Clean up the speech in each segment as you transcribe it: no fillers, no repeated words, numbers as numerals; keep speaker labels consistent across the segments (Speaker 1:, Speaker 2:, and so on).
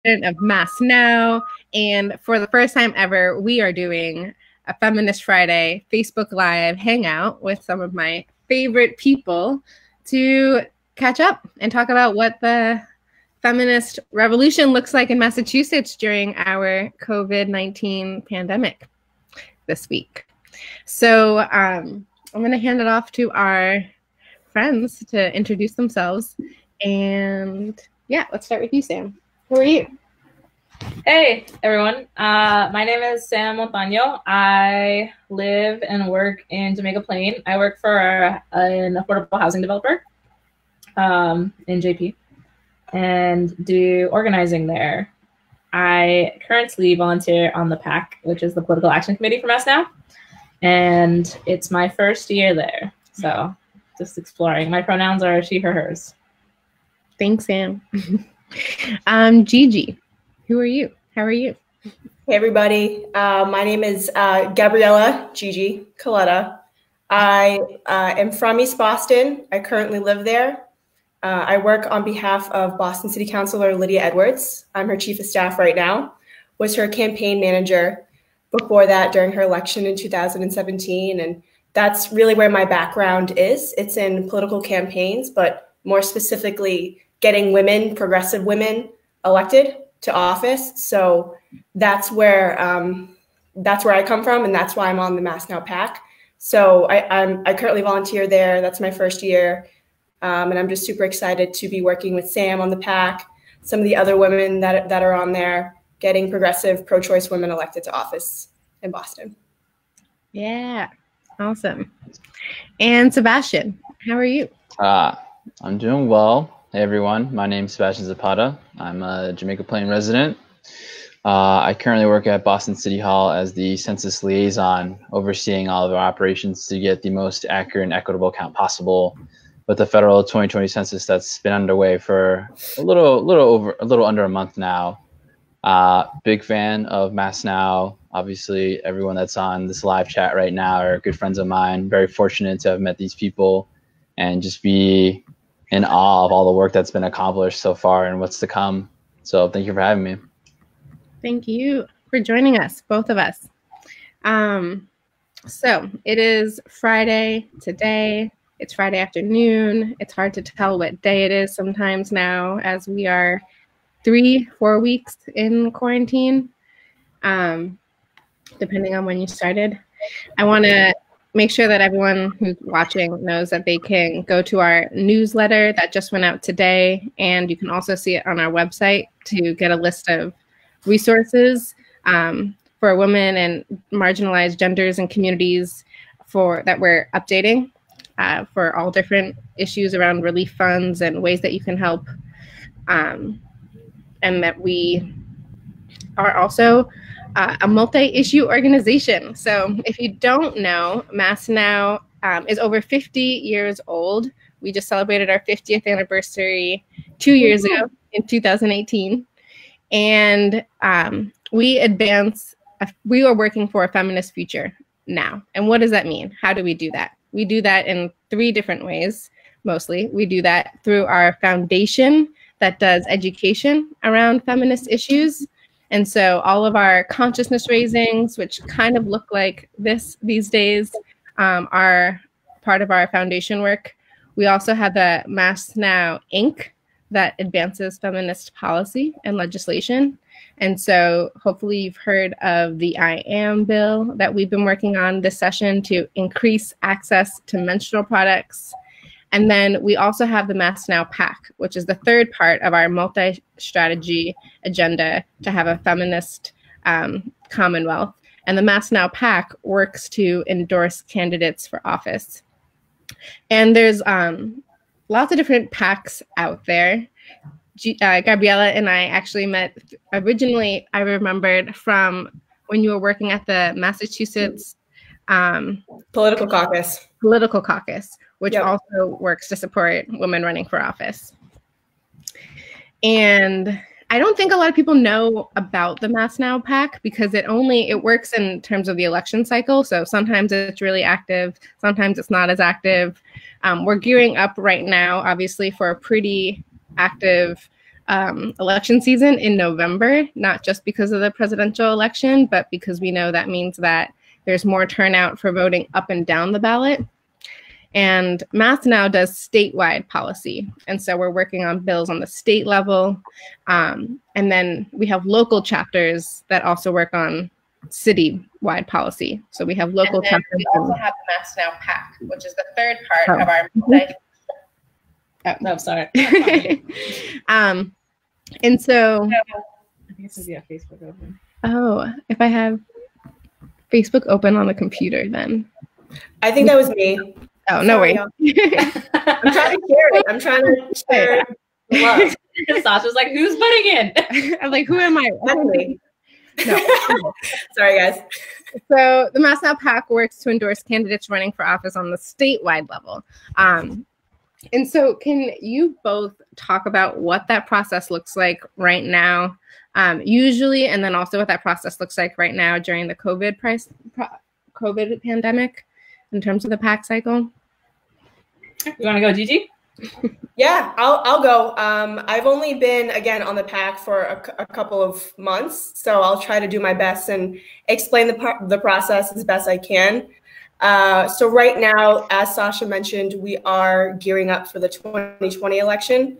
Speaker 1: president of Mass Now. And for the first time ever, we are doing a Feminist Friday Facebook Live hangout with some of my favorite people to catch up and talk about what the feminist revolution looks like in Massachusetts during our COVID-19 pandemic this week. So I'm going to hand it off to our friends to introduce themselves. And yeah, let's start with you, Sam. Who are you?
Speaker 2: Hey, everyone. My name is Sam Montaño. I live and work in Jamaica Plain. I work for an affordable housing developer in JP and do organizing there. I currently volunteer on the PAC, which is the Political Action Committee for Mass Now. And it's my first year there. So just exploring. My pronouns are she, her, hers.
Speaker 1: Thanks, Sam. Gigi, who are you? How are you?
Speaker 3: Hey, everybody. My name is Gabriella Gigi Coletta. I am from East Boston. I currently live there. I work on behalf of Boston City Councilor Lydia Edwards. I'm her chief of staff right now. Was her campaign manager before that during her election in 2017. And that's really where my background is. It's in political campaigns, but more specifically, getting women, progressive women, elected to office. So that's where I come from, and that's why I'm on the Mass Now PAC. So I currently volunteer there. That's my first year, and I'm just super excited to be working with Sam on the PAC, some of the other women that are on there, getting progressive, pro-choice women elected to office in Boston.
Speaker 1: Yeah, awesome. And Sebastian, how are you?
Speaker 4: I'm doing well. Hey everyone, my name is Sebastian Zapata. I'm a Jamaica Plain resident. I currently work at Boston City Hall as the census liaison, overseeing all of our operations to get the most accurate and equitable count possible with the federal 2020 census that's been underway for a little under a month now. Big fan of Mass Now. Obviously, everyone that's on this live chat right now are good friends of mine. Very fortunate to have met these people and just be in awe of all the work that's been accomplished so far and what's to come. So thank you for having me.
Speaker 1: Thank you for joining us, both of us. So it is Friday today. It's Friday afternoon. It's hard to tell what day it is sometimes now, as we are 3-4 weeks in quarantine, depending on when you started. I want to make sure that everyone who's watching knows that they can go to our newsletter that just went out today, and you can also see it on our website to get a list of resources for women and marginalized genders and communities that we're updating for all different issues around relief funds and ways that you can help, and that we are also a multi-issue organization. So if you don't know, Mass Now is over 50 years old. We just celebrated our 50th anniversary 2 years ago in 2018. And we are working for a feminist future now. And what does that mean? How do we do that? We do that in 3 different ways, mostly. We do that through our foundation that does education around feminist issues. And so all of our consciousness raisings, which kind of look like this these days, are part of our foundation work. We also have the Mass Now Inc. that advances feminist policy and legislation. And so hopefully you've heard of the I Am bill that we've been working on this session to increase access to menstrual products. And then we also have the Mass Now PAC, which is the third part of our multi-strategy agenda to have a feminist commonwealth. And the Mass Now PAC works to endorse candidates for office. And there's lots of different PACs out there. Gabriella and I actually met originally, I remembered from when you were working at the Massachusetts
Speaker 3: Political Caucus,
Speaker 1: which also works to support women running for office. And I don't think a lot of people know about the Mass Now PAC because it works in terms of the election cycle. So sometimes it's really active, sometimes it's not as active. We're gearing up right now, obviously, for a pretty active election season in November, not just because of the presidential election, but because we know that means that there's more turnout for voting up and down the ballot. And Mass Now does statewide policy. And so we're working on bills on the state level. And then we have local chapters that also work on city-wide policy. So we have local chapters. We also have the Mass Now PAC, which is the third part of our
Speaker 2: No, sorry.
Speaker 1: And so
Speaker 2: I think it says you have Facebook open.
Speaker 1: oh, if I have Facebook open on the computer, then
Speaker 3: I think that was me.
Speaker 1: oh, no way.
Speaker 3: I'm trying to share it. I'm trying to share love.
Speaker 2: Sasha's like, who's butting in?
Speaker 1: I'm like, who am I? No.
Speaker 3: Sorry, guys.
Speaker 1: So the Mass Now PAC works to endorse candidates running for office on the statewide level. And so can you both talk about what that process looks like right now, usually, and then also what that process looks like right now during the COVID pandemic in terms of the PAC cycle?
Speaker 2: You want to go, Gigi?
Speaker 3: Yeah, I'll go. I've only been, again, on the PAC for a couple of months, so I'll try to do my best and explain the process as best I can. So right now, as Sasha mentioned, we are gearing up for the 2020 election.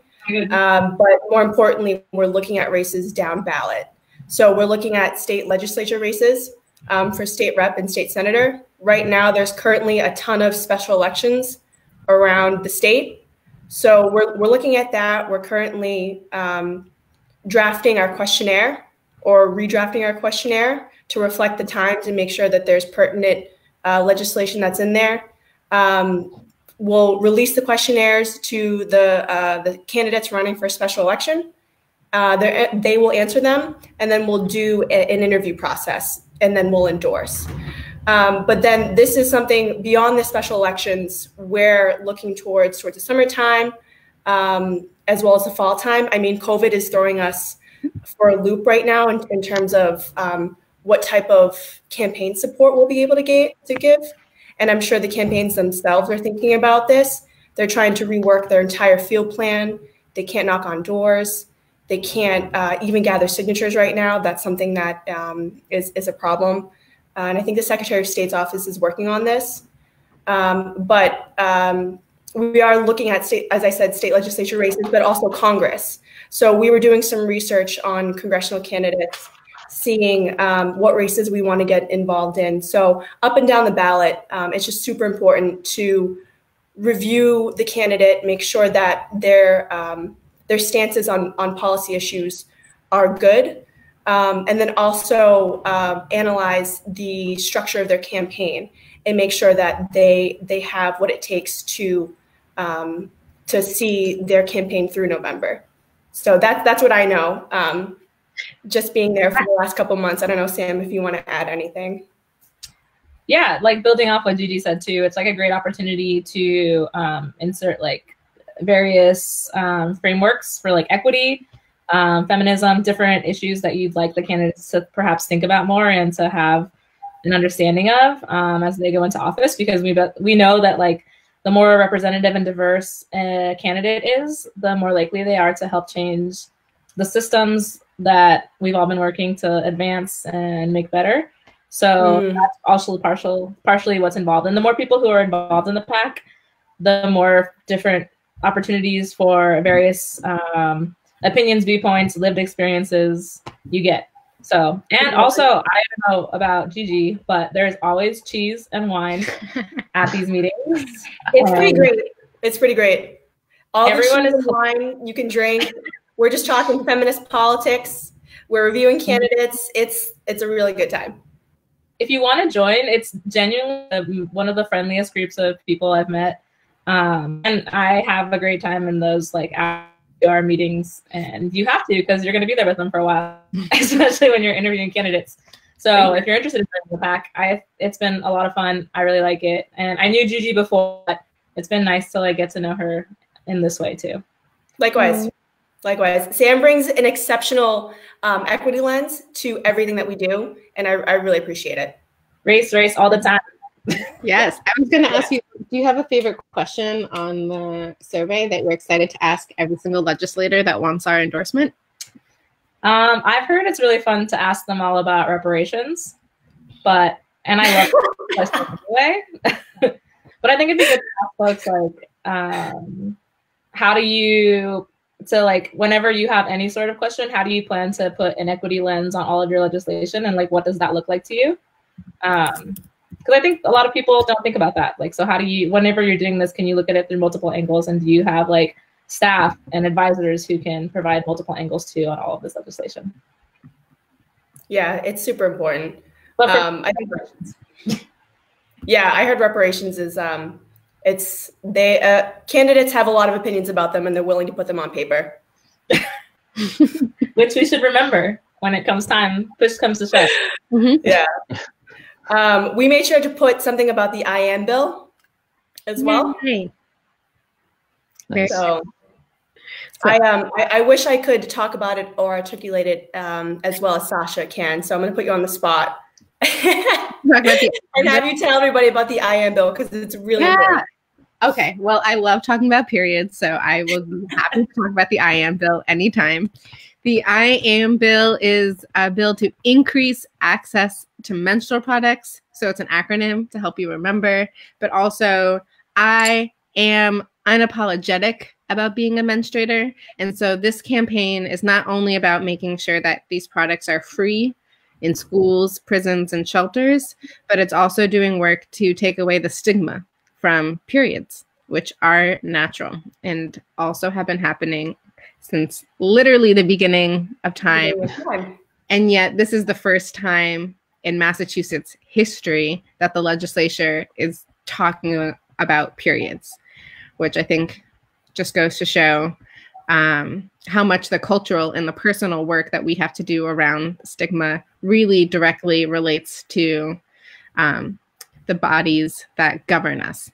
Speaker 3: But more importantly, we're looking at races down ballot. So we're looking at state legislature races for state rep and state senator. Right now, there's currently a ton of special elections around the state. So we're looking at that. We're currently drafting our questionnaire or redrafting our questionnaire to reflect the times and make sure that there's pertinent legislation that's in there. We'll release the questionnaires to the candidates running for a special election. They will answer them, and then we'll do an interview process, and then we'll endorse. But then this is something beyond the special elections. We're looking towards the summertime, as well as the fall time. I mean, COVID is throwing us for a loop right now in terms of what type of campaign support we'll be able to give. And I'm sure the campaigns themselves are thinking about this. They're trying to rework their entire field plan. They can't knock on doors. They can't even gather signatures right now. That's something that is a problem. And I think the Secretary of State's office is working on this. But we are looking at, as I said, state legislature races, but also Congress. So we were doing some research on congressional candidates, seeing what races we want to get involved in. So up and down the ballot, it's just super important to review the candidate, make sure that their stances on policy issues are good, and then also analyze the structure of their campaign and make sure that they have what it takes to see their campaign through November. So that's what I know. Just being there for the last couple months. I don't know, Sam, if you want to add anything.
Speaker 2: Yeah, like building off what Gigi said too, it's like a great opportunity to insert like various frameworks for like equity, feminism, different issues that you'd like the candidates to perhaps think about more and to have an understanding of as they go into office, because we know that like the more representative and diverse a candidate is, the more likely they are to help change the systems that we've all been working to advance and make better. So that's also partially what's involved. And the more people who are involved in the PAC, the more different opportunities for various opinions, viewpoints, lived experiences you get. So, and also, I don't know about Gigi, but there's always cheese and wine at these meetings.
Speaker 3: It's pretty great. It's pretty great. Everyone is wine you can drink. We're just talking feminist politics. We're reviewing candidates. It's a really good time.
Speaker 2: If you want to join, it's genuinely one of the friendliest groups of people I've met. And I have a great time in those like our meetings, and you have to, because you're going to be there with them for a while, especially when you're interviewing candidates. So if you're interested in joining the PAC, it's been a lot of fun. I really like it. And I knew Gigi before, but it's been nice to like get to know her in this way too.
Speaker 3: Likewise. Likewise. Sam brings an exceptional equity lens to everything that we do, and I really appreciate it.
Speaker 2: Race all the time.
Speaker 1: Yes, I was going to ask you, do you have a favorite question on the survey that you're excited to ask every single legislator that wants our endorsement?
Speaker 2: I've heard it's really fun to ask them all about reparations, and I love the question anyway. But I think it'd be good to ask folks like, how do you, so like whenever you have any sort of question, how do you plan to put an equity lens on all of your legislation, and like what does that look like to you? Because I think a lot of people don't think about that. Like, so how do you, whenever you're doing this, can you look at it through multiple angles, and do you have like staff and advisors who can provide multiple angles too on all of this legislation?
Speaker 3: Yeah, it's super important.
Speaker 2: But
Speaker 3: I think, yeah, I heard reparations is candidates have a lot of opinions about them, and they're willing to put them on paper.
Speaker 2: Which we should remember when it comes time, push comes to shove.
Speaker 1: Mm-hmm.
Speaker 3: Yeah. We made sure to put something about the IAM bill as well.
Speaker 1: Nice.
Speaker 3: So I wish I could talk about it or articulate it as well as Sasha can. So I'm going to put you on the spot and have you tell everybody about the IAM bill, because it's really important.
Speaker 1: Okay. Well, I love talking about periods, so I will be happy to talk about the IAM bill anytime. The IAM bill is a bill to increase access to menstrual products. So it's an acronym to help you remember, but also I am unapologetic about being a menstruator. And so this campaign is not only about making sure that these products are free in schools, prisons, and shelters, but it's also doing work to take away the stigma from periods, which are natural and also have been happening since literally the beginning of time. And yet this is the first time in Massachusetts history that the legislature is talking about periods, which I think just goes to show how much the cultural and the personal work that we have to do around stigma really directly relates to the bodies that govern us,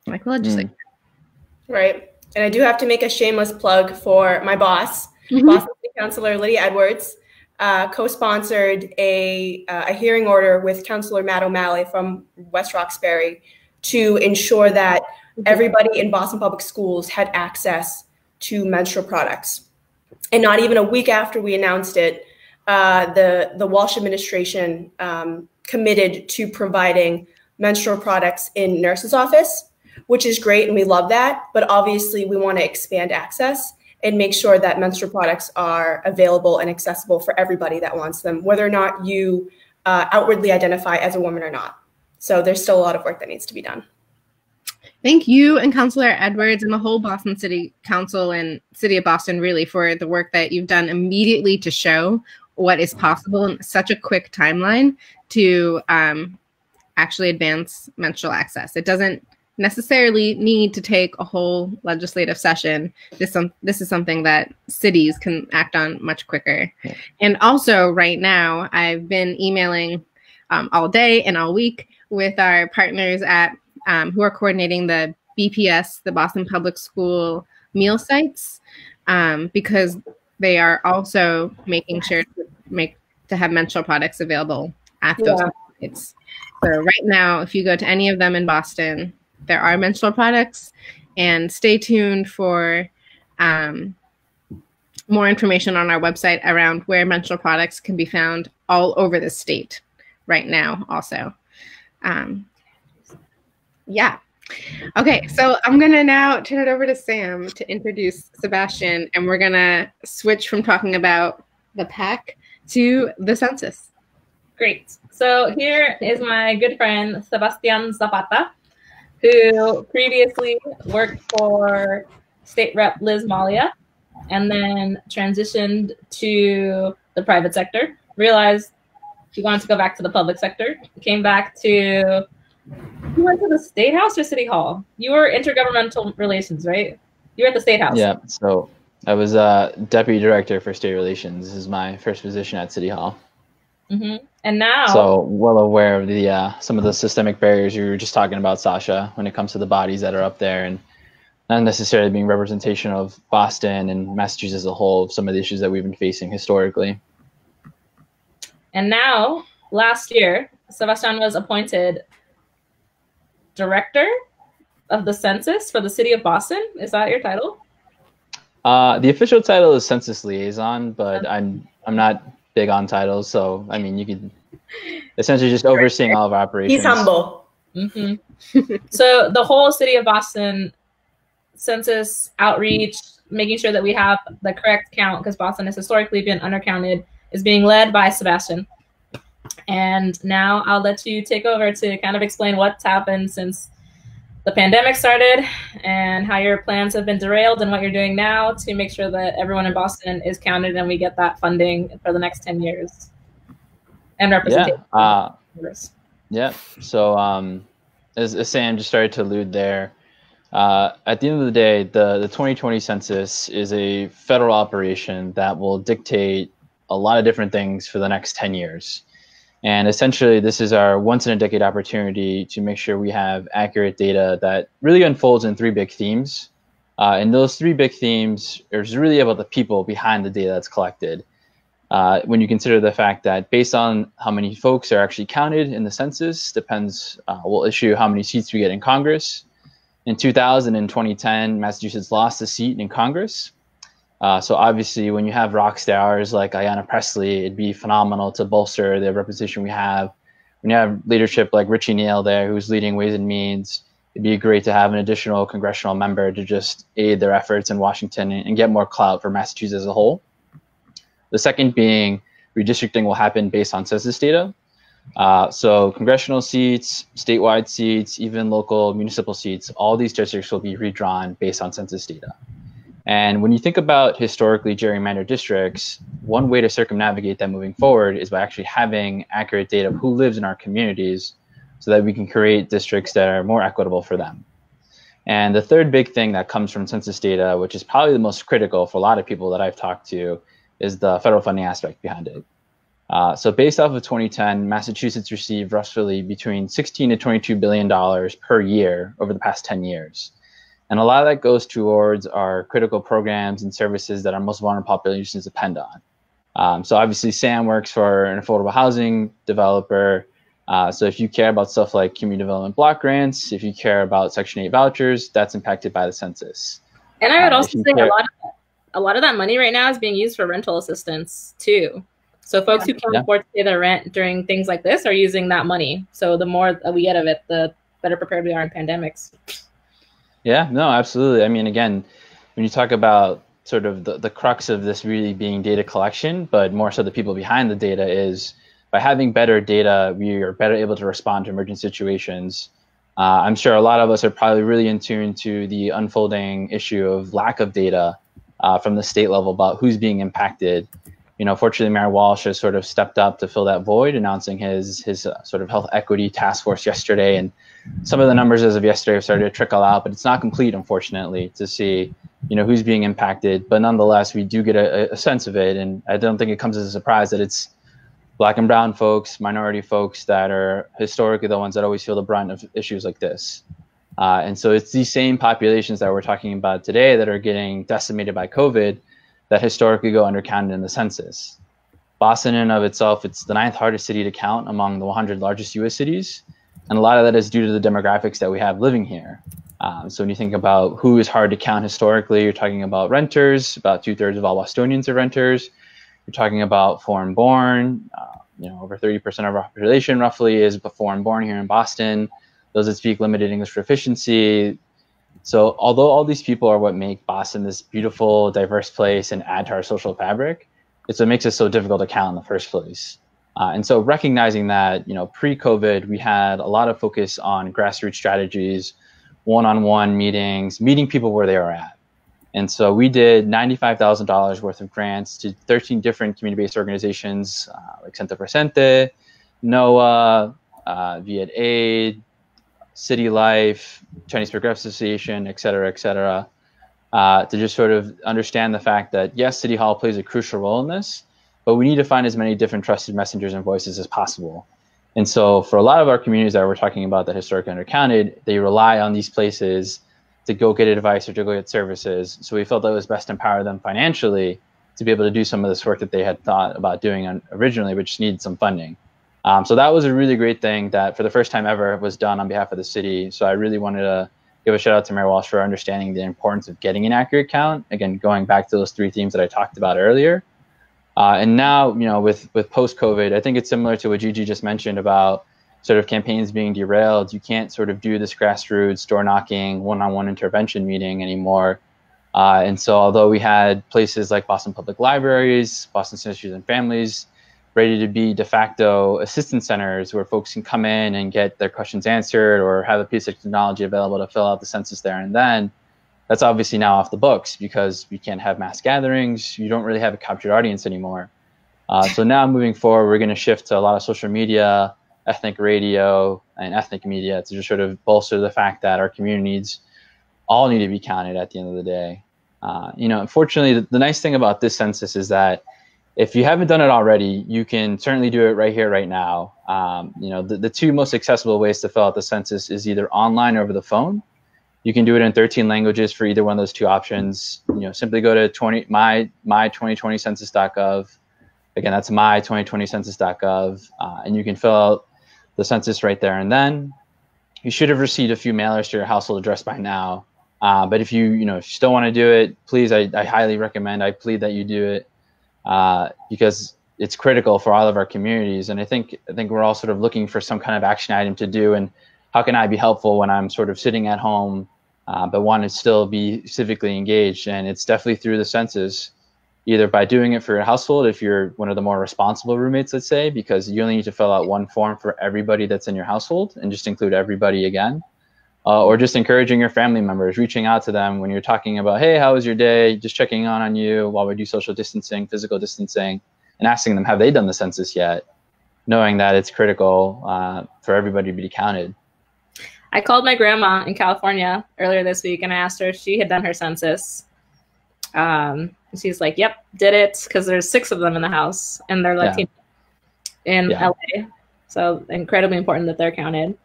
Speaker 1: like the legislature.
Speaker 3: Right. And I do have to make a shameless plug for my boss, Boston City Councilor Lydia Edwards, co-sponsored a hearing order with Councilor Matt O'Malley from West Roxbury to ensure that everybody in Boston Public Schools had access to menstrual products. And not even a week after we announced it, the Walsh administration committed to providing menstrual products in nurses' office, which is great, and we love that. But obviously, we want to expand access and make sure that menstrual products are available and accessible for everybody that wants them, whether or not you outwardly identify as a woman or not. So there's still a lot of work that needs to be done.
Speaker 1: Thank you and Councilor Edwards and the whole Boston City Council and City of Boston really for the work that you've done immediately to show what is possible in such a quick timeline to actually advance menstrual access. It doesn't necessarily need to take a whole legislative session. This is something that cities can act on much quicker. Yeah. And also right now, I've been emailing all day and all week with our partners at who are coordinating the BPS, the Boston Public School meal sites, because they are also making sure to have menstrual products available at those sites. So right now, if you go to any of them in Boston, there are menstrual products, and stay tuned for more information on our website around where menstrual products can be found all over the state right now also. Yeah. Okay, so I'm going to now turn it over to Sam to introduce Sebastian, and we're going to switch from talking about the PAC to the census.
Speaker 2: Great. So here is my good friend, Sebastian Zapata, who previously worked for State Rep Liz Malia and then transitioned to the private sector, realized she wanted to go back to the public sector, came back to, you went to the State House or City Hall? You were intergovernmental relations, right? You were at the State House.
Speaker 4: Yeah, so I was Deputy Director for State Relations. This is my first position at City Hall.
Speaker 2: Mm-hmm. And now,
Speaker 4: so well aware of the some of the systemic barriers you were just talking about, Sasha, when it comes to the bodies that are up there, and not necessarily being representation of Boston and Massachusetts as a whole, of some of the issues that we've been facing historically.
Speaker 2: And now, last year, Sebastian was appointed director of the census for the city of Boston. Is that your title?
Speaker 4: The official title is census liaison, but I'm not big on titles, so I mean, you could essentially just overseeing all of our operations.
Speaker 3: He's humble.
Speaker 2: So the whole city of Boston census outreach, making sure that we have the correct count, because Boston has historically been undercounted, is being led by Sebastian. And now I'll let you take over to kind of explain what's happened since the pandemic started and how your plans have been derailed and what you're doing now to make sure that everyone in Boston is counted and we get that funding for the next 10 years and representation.
Speaker 4: Yeah. So as Sam just started to allude there, at the end of the day, the 2020 census is a federal operation that will dictate a lot of different things for the next 10 years. And essentially, this is our once-in-a-decade opportunity to make sure we have accurate data that really unfolds in three big themes. And those three big themes is really about the people behind the data that's collected. When you consider the fact that based on how many folks are actually counted in the census, will issue how many seats we get in Congress. In 2000 and 2010, Massachusetts lost a seat in Congress. So obviously, when you have rock stars like Ayanna Pressley, it'd be phenomenal to bolster the representation we have. When you have leadership like Richie Neal there, who's leading Ways and Means, it'd be great to have an additional congressional member to just aid their efforts in Washington and get more clout for Massachusetts as a whole. The second being redistricting will happen based on census data. So congressional seats, statewide seats, even local municipal seats, all these districts will be redrawn based on census data. And when you think about historically gerrymandered districts, one way to circumnavigate that moving forward is by actually having accurate data of who lives in our communities so that we can create districts that are more equitable for them. And the third big thing that comes from census data, which is probably the most critical for a lot of people that I've talked to, is the federal funding aspect behind it. So based off of 2010, Massachusetts received roughly between $16 to $22 billion per year over the past 10 years. And a lot of that goes towards our critical programs and services that our most vulnerable populations depend on. So obviously Sam works for an affordable housing developer. So if you care about stuff like community development block grants, if you care about Section 8 vouchers, that's impacted by the census.
Speaker 2: And I would also say a lot of that money right now is being used for rental assistance too. So folks who can't afford to pay their rent during things like this are using that money. So the more we get of it, the better prepared we are in pandemics.
Speaker 4: Yeah, no, absolutely. I mean, again, when you talk about sort of the crux of this really being data collection, but more so the people behind the data, is by having better data, we are better able to respond to emergent situations. I'm sure a lot of us are probably really in tune to the unfolding issue of lack of data from the state level about who's being impacted. You know, fortunately, Mayor Walsh has sort of stepped up to fill that void, announcing his sort of health equity task force yesterday. And some of the numbers as of yesterday have started to trickle out, but it's not complete, unfortunately, to see, you know, who's being impacted. But nonetheless, we do get a sense of it. And I don't think it comes as a surprise that it's Black and brown folks, minority folks that are historically the ones that always feel the brunt of issues like this. And so it's these same populations that we're talking about today that are getting decimated by COVID that historically go undercounted in the census. Boston in and of itself, it's the 9th hardest city to count among the 100 largest US cities. And a lot of that is due to the demographics that we have living here. So when you think about who is hard to count historically, you're talking about renters. About 2/3 of all Bostonians are renters. You're talking about foreign-born. You know, over 30% of our population roughly is foreign-born here in Boston. Those that speak limited English proficiency. So although all these people are what make Boston this beautiful, diverse place and add to our social fabric, it's what makes it so difficult to count in the first place. And so recognizing that, you know, pre-COVID, we had a lot of focus on grassroots strategies, one-on-one meetings, meeting people where they are at. And so we did $95,000 worth of grants to 13 different community-based organizations like Santa Presente, NOAA, Viet Aid, City Life, Chinese Progressive Association, et cetera, to just sort of understand the fact that, yes, City Hall plays a crucial role in this, but we need to find as many different trusted messengers and voices as possible. And so for a lot of our communities that we're talking about that historically undercounted, they rely on these places to go get advice or to go get services. So we felt that it was best to empower them financially to be able to do some of this work that they had thought about doing originally, but just needed some funding. So that was a really great thing that for the first time ever was done on behalf of the city. So I really wanted to give a shout out to Mayor Walsh for understanding the importance of getting an accurate count. Again, going back to those 3 themes that I talked about earlier. And now, with post-COVID, I think it's similar to what Gigi just mentioned about sort of campaigns being derailed. You can't sort of do this grassroots door knocking, one-on-one intervention meeting anymore. And so although we had places like Boston Public Libraries, Boston Centers and Families, ready to be de facto assistance centers where folks can come in and get their questions answered or have a piece of technology available to fill out the census there and then, that's obviously now off the books because we can't have mass gatherings. You don't really have a captured audience anymore. So now moving forward, we're going to shift to a lot of social media, ethnic radio, and ethnic media to just sort of bolster the fact that our communities all need to be counted at the end of the day. Unfortunately, the nice thing about this census is that if you haven't done it already, you can certainly do it right here, right now. The 2 most accessible ways to fill out the census is either online or over the phone. You can do it in 13 languages for either one of those 2 options. Simply go to my2020census.gov. Again, that's my2020census.gov, and you can fill out the census right there and then. You should have received a few mailers to your household address by now. But if you still want to do it, please, I highly recommend, I plead that you do it. Because it's critical for all of our communities. And I think we're all sort of looking for some kind of action item to do. And how can I be helpful when I'm sort of sitting at home, but want to still be civically engaged? And it's definitely through the census, either by doing it for your household, if you're one of the more responsible roommates, let's say, because you only need to fill out 1 form for everybody that's in your household and just include everybody again. Or just encouraging your family members, reaching out to them when you're talking about, hey, how was your day? Just checking on you while we do social distancing, physical distancing, and asking them, have they done the census yet? Knowing that it's critical for everybody to be counted.
Speaker 2: I called my grandma in California earlier this week and I asked her if she had done her census. She's like, yep, did it, because there's 6 of them in the house and they're Latino in LA. So incredibly important that they're counted.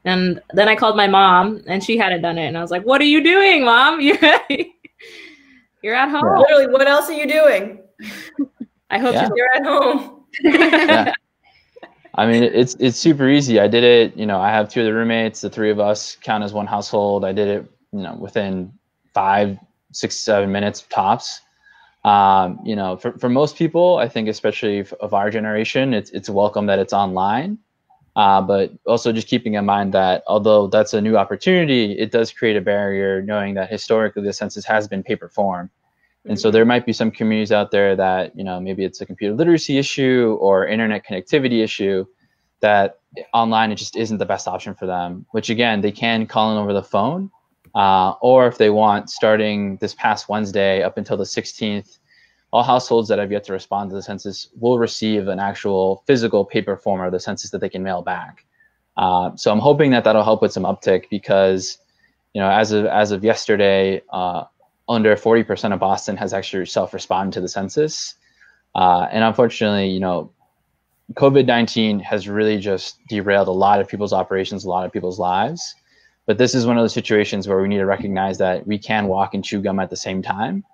Speaker 2: And then I called my mom and she hadn't done it. And I was like, what are you doing, Mom? You're at home.
Speaker 3: Literally, what else are you doing?
Speaker 2: I hope
Speaker 3: you're at home.
Speaker 4: I mean, it's super easy. I did it, I have 2 of the roommates, the 3 of us count as one household. I did it, within 5, 6, 7 minutes tops. For most people, I think especially of our generation, it's welcome that it's online. But also just keeping in mind that although that's a new opportunity, it does create a barrier knowing that historically the census has been paper form. And so there might be some communities out there that, maybe it's a computer literacy issue or internet connectivity issue that online it just isn't the best option for them, which again, they can call in over the phone or if they want, starting this past Wednesday up until the 16th, all households that have yet to respond to the census will receive an actual physical paper form of the census that they can mail back. So I'm hoping that that'll help with some uptick because, as of yesterday, under 40% of Boston has actually self-responded to the census. And unfortunately, COVID-19 has really just derailed a lot of people's operations, a lot of people's lives. But this is one of those situations where we need to recognize that we can walk and chew gum at the same time.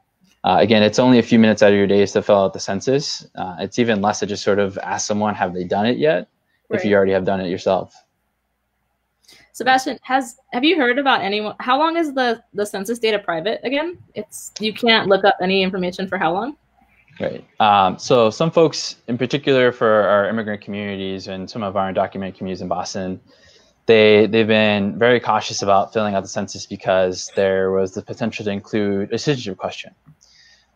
Speaker 4: Again, it's only a few minutes out of your days to fill out the census. It's even less to just sort of ask someone, have they done it yet? Right. If you already have done it yourself.
Speaker 2: Sebastian, have you heard about anyone? How long is the census data private again? You can't look up any information for how long?
Speaker 4: Right. So some folks, in particular for our immigrant communities and some of our undocumented communities in Boston, they've been very cautious about filling out the census because there was the potential to include a citizenship question.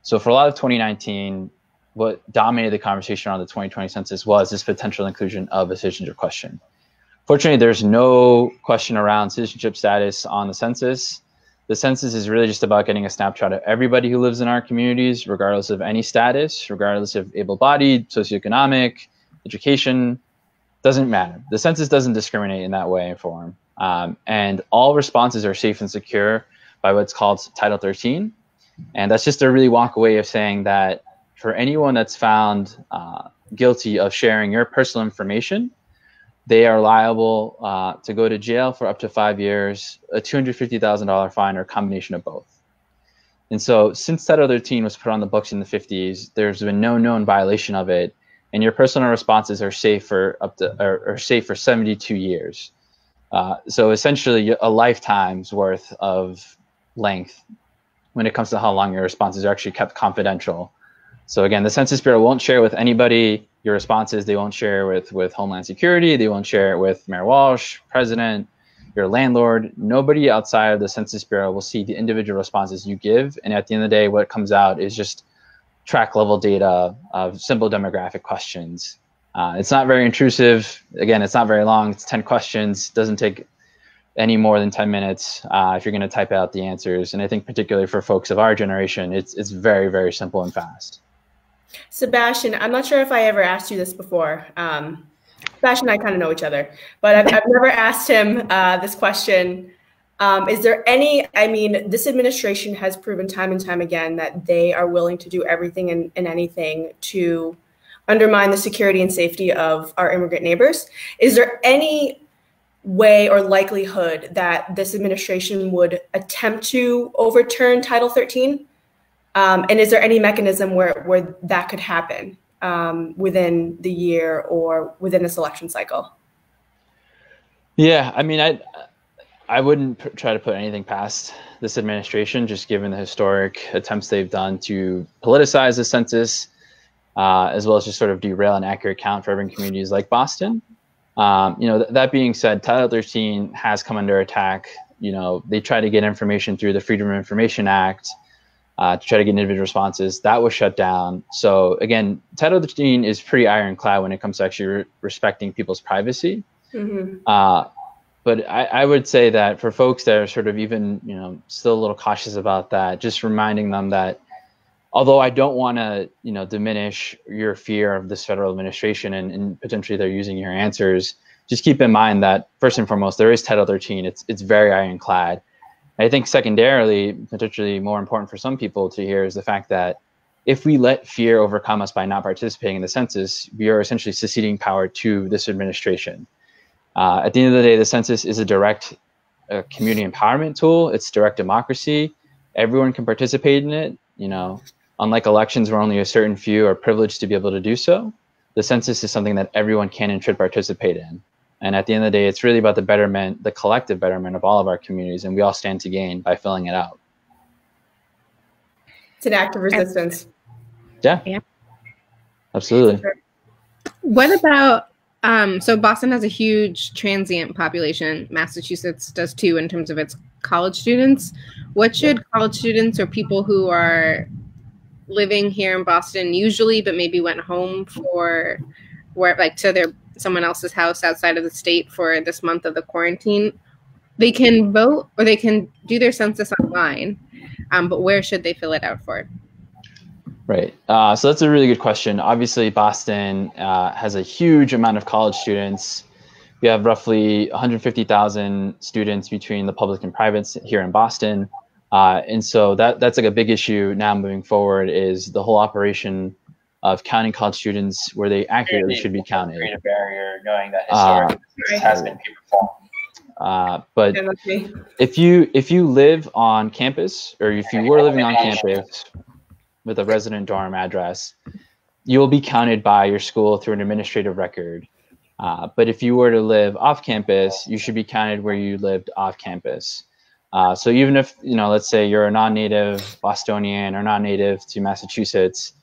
Speaker 4: So for a lot of 2019, what dominated the conversation around the 2020 census was this potential inclusion of a citizenship question. Fortunately, there's no question around citizenship status on the census. The census is really just about getting a snapshot of everybody who lives in our communities, regardless of any status, regardless of able-bodied, socioeconomic, education, doesn't matter. The census doesn't discriminate in that way and form. And all responses are safe and secure by what's called Title 13. And that's just a really wonk way of saying that for anyone that's found guilty of sharing your personal information, they are liable to go to jail for up to 5 years, a $250,000 fine, or a combination of both. And so since Title 13 was put on the books in the 50s, there's been no known violation of it. and your personal responses are safe for are safe for 72 years. So essentially a lifetime's worth of length when it comes to how long your responses are actually kept confidential. So again, the Census Bureau won't share with anybody your responses. They won't share with Homeland Security. They won't share it with Mayor Walsh, President, your landlord. Nobody outside of the Census Bureau will see the individual responses you give. And at the end of the day, what comes out is just track level data of simple demographic questions. It's not very intrusive. Again, it's not very long. It's 10 questions. Doesn't take any more than 10 minutes if you're going to type out the answers. And I think particularly for folks of our generation, it's very, very simple and fast.
Speaker 3: Sebastian, I'm not sure if I ever asked you this before. Sebastian and I kind of know each other, but I've never asked him this question. Is there any, I mean, this administration has proven time and time again that they are willing to do everything and anything to undermine the security and safety of our immigrant neighbors. Is there any way or likelihood that this administration would attempt to overturn Title 13? And is there any mechanism where that could happen within the year or within this election cycle?
Speaker 4: Yeah, I mean, I wouldn't try to put anything past this administration, just given the historic attempts they've done to politicize the census, as well as just sort of derail an accurate count for urban communities like Boston. That being said, Title 13 has come under attack. They try to get information through the Freedom of Information Act to try to get individual responses. That was shut down. So again, Title 13 is pretty ironclad when it comes to actually respecting people's privacy. Mm-hmm. But I would say that for folks that are sort of even, still a little cautious about that, just reminding them that although I don't want to, diminish your fear of this federal administration and potentially they're using your answers, just keep in mind that first and foremost, there is Title 13. It's very ironclad. I think secondarily, potentially more important for some people to hear is the fact that if we let fear overcome us by not participating in the census, we are essentially seceding power to this administration. At the end of the day, the census is a direct community empowerment tool. It's direct democracy. Everyone can participate in it. Unlike elections where only a certain few are privileged to be able to do so, the census is something that everyone can and should participate in. And at the end of the day, it's really about the betterment, the collective betterment of all of our communities, and we all stand to gain by filling it out.
Speaker 3: It's an act of resistance.
Speaker 4: Yeah. Absolutely.
Speaker 1: What about, so Boston has a huge transient population. Massachusetts does too in terms of its college students. What should college students or people who are living here in Boston usually, but maybe went home for to someone else's house outside of the state for this month of the quarantine, they can vote or they can do their census online, but where should they fill it out for?
Speaker 4: Right. So that's a really good question. Obviously, Boston has a huge amount of college students. We have roughly 150,000 students between the public and privates here in Boston. And so that's like a big issue now moving forward is the whole operation of counting college students where they accurately should be counted.
Speaker 5: Create a barrier knowing that historically has been paper-formed.
Speaker 4: But if you live on campus, or if you were living on campus with a resident dorm address, you will be counted by your school through an administrative record. But if you were to live off campus, you should be counted where you lived off campus. So even if, let's say you're a non-native Bostonian or non-native to Massachusetts,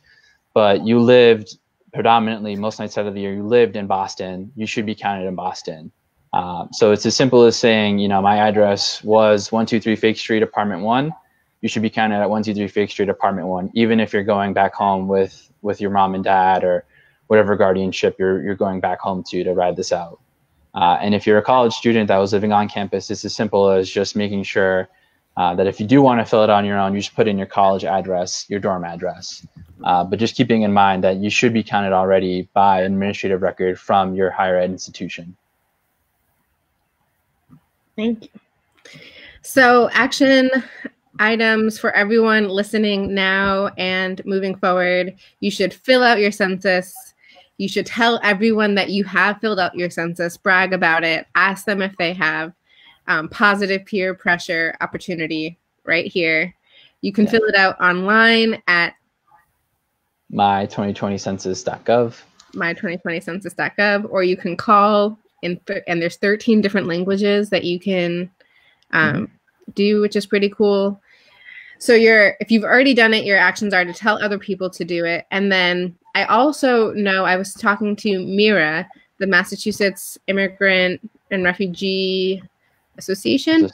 Speaker 4: but you lived predominantly most nights out of the year, you lived in Boston, you should be counted in Boston. So it's as simple as saying, my address was 123 Fake Street, Apartment 1. You should be counted at 123 Fake Street, Apartment 1, even if you're going back home with your mom and dad or whatever guardianship you're going back home to ride this out. And if you're a college student that was living on campus, it's as simple as just making sure that if you do want to fill it on your own, you should put in your college address, your dorm address. But just keeping in mind that you should be counted already by an administrative record from your higher ed institution.
Speaker 1: Thank you. So action items for everyone listening now and moving forward. You should fill out your census. You should tell everyone that you have filled out your census, brag about it, ask them if they have positive peer pressure opportunity right here. You can fill it out online at
Speaker 4: my2020census.gov.
Speaker 1: my2020census.gov, or you can call and there's 13 different languages that you can do, which is pretty cool. So if you've already done it, your actions are to tell other people to do it. And then I also know I was talking to MIRA, the Massachusetts Immigrant and Refugee Association.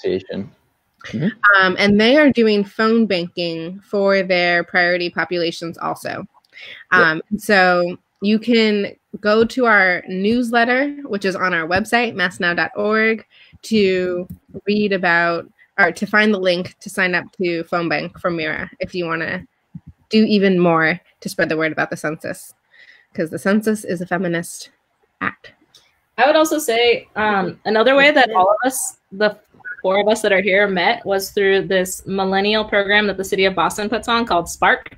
Speaker 1: And they are doing phone banking for their priority populations also. So you can go to our newsletter, which is on our website, massnow.org, to read about, or to find the link to sign up to phone bank from Mira if you want to do even more to spread the word about the census, because the census is a feminist act.
Speaker 2: I would also say another way that all of us, the 4 of us that are here, met was through this millennial program that the city of Boston puts on called Spark,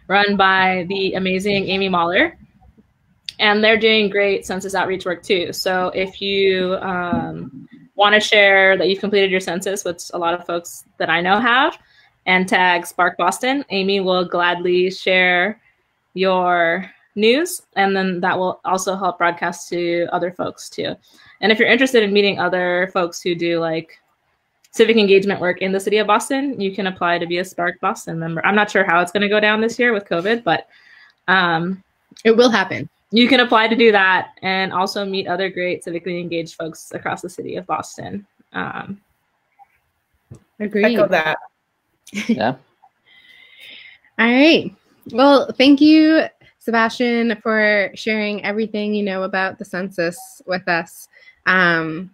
Speaker 2: run by the amazing Amy Mahler. And they're doing great census outreach work too. So if you want to share that you've completed your census, which a lot of folks that I know have, and tag Spark Boston, Amy will gladly share your news, and then that will also help broadcast to other folks too. And if you're interested in meeting other folks who do like civic engagement work in the city of Boston, you can apply to be a Spark Boston member. I'm not sure how it's going to go down this year with COVID, but
Speaker 1: it will happen.
Speaker 2: You can apply to do that and also meet other great civically engaged folks across the city of Boston.
Speaker 1: Agree.
Speaker 3: Echo that.
Speaker 4: Yeah.
Speaker 1: All right. Well, thank you, Sebastian, for sharing everything you know about the census with us. I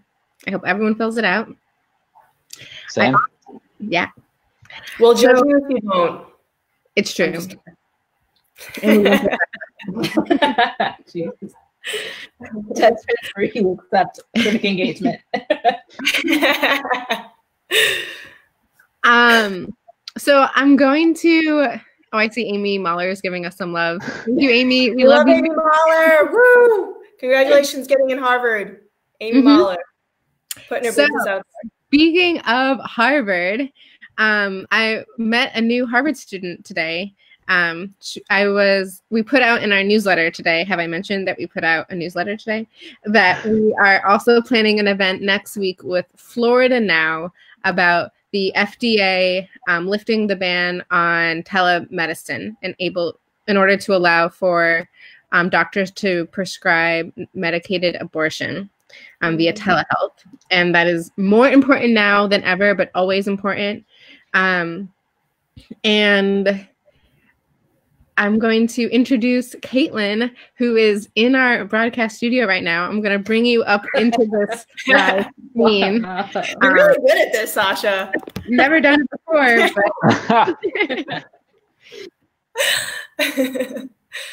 Speaker 1: hope everyone fills it out.
Speaker 4: Sam?
Speaker 1: Yeah.
Speaker 3: We'll judge you if you don't.
Speaker 1: It's true.
Speaker 2: Jesus. That's free except civic engagement.
Speaker 1: So I'm going to. Oh, I see Amy Mahler is giving us some love. Thank you, Amy. We love you.
Speaker 3: Amy Mahler. Woo! Congratulations getting in Harvard. Amy Mahler. Putting her business out there.
Speaker 1: Speaking of Harvard, I met a new Harvard student today. We put out in our newsletter today. Have I mentioned that we put out a newsletter today? That we are also planning an event next week with Florida Now about the FDA lifting the ban on telemedicine in order to allow for doctors to prescribe medicated abortion via telehealth. And that is more important now than ever, but always important. And I'm going to introduce Caitlin, who is in our broadcast studio right now. I'm going to bring you up into this live scene.
Speaker 3: You're really good at this, Sasha.
Speaker 1: Never done it before.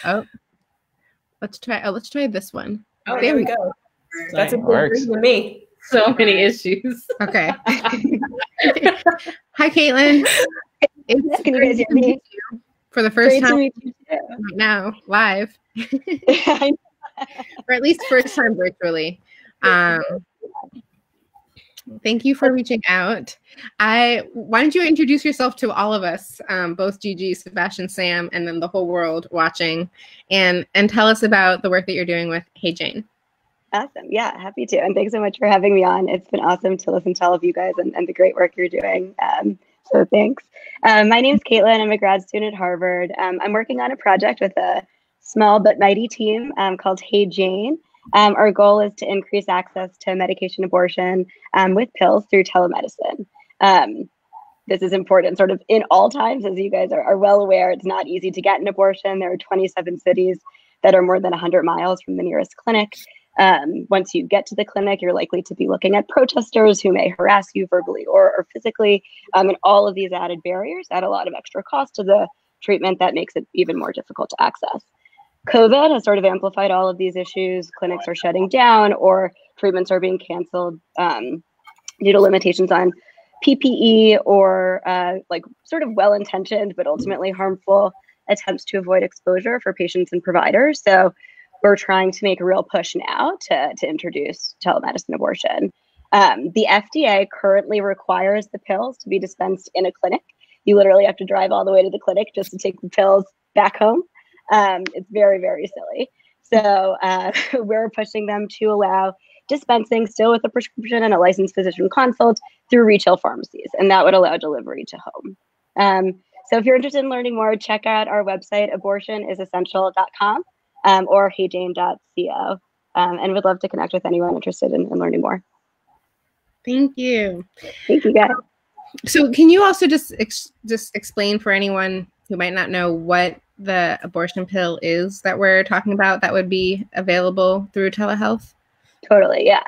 Speaker 1: But let's try this one.
Speaker 3: Oh, there we go. That's a good thing for me.
Speaker 2: So many issues.
Speaker 1: Okay. Hi, Caitlin.
Speaker 6: Can you guys hear me?
Speaker 1: For the first time right now, live. Or at least first time virtually. Thank you for reaching out. Why don't you introduce yourself to all of us, both Gigi, Sebastian, Sam, and then the whole world watching, and tell us about the work that you're doing with Hey Jane.
Speaker 6: Awesome. Yeah, happy to. And thanks so much for having me on. It's been awesome to listen to all of you guys and the great work you're doing. So thanks. My name's Caitlin. I'm a grad student at Harvard. I'm working on a project with a small but mighty team called Hey Jane. Our goal is to increase access to medication abortion with pills through telemedicine. This is important sort of in all times, as you guys are well aware. It's not easy to get an abortion. There are 27 cities that are more than 100 miles from the nearest clinic. Once you get to the clinic, you're likely to be looking at protesters who may harass you verbally or physically. And all of these added barriers add a lot of extra cost to the treatment that makes it even more difficult to access. COVID has sort of amplified all of these issues. Clinics are shutting down or treatments are being canceled due to limitations on PPE or like sort of well-intentioned but ultimately harmful attempts to avoid exposure for patients and providers. So we're trying to make a real push now to introduce telemedicine abortion. The FDA currently requires the pills to be dispensed in a clinic. You literally have to drive all the way to the clinic just to take the pills back home. It's very, very silly. So we're pushing them to allow dispensing still with a prescription and a licensed physician consult through retail pharmacies, and that would allow delivery to home. So if you're interested in learning more, check out our website, abortionisessential.com or heyjane.co, and would love to connect with anyone interested in learning more.
Speaker 1: Thank you.
Speaker 6: Thank you, guys.
Speaker 1: So can you also just explain for anyone who might not know what the abortion pill is that we're talking about that would be available through telehealth?
Speaker 6: Totally, yeah.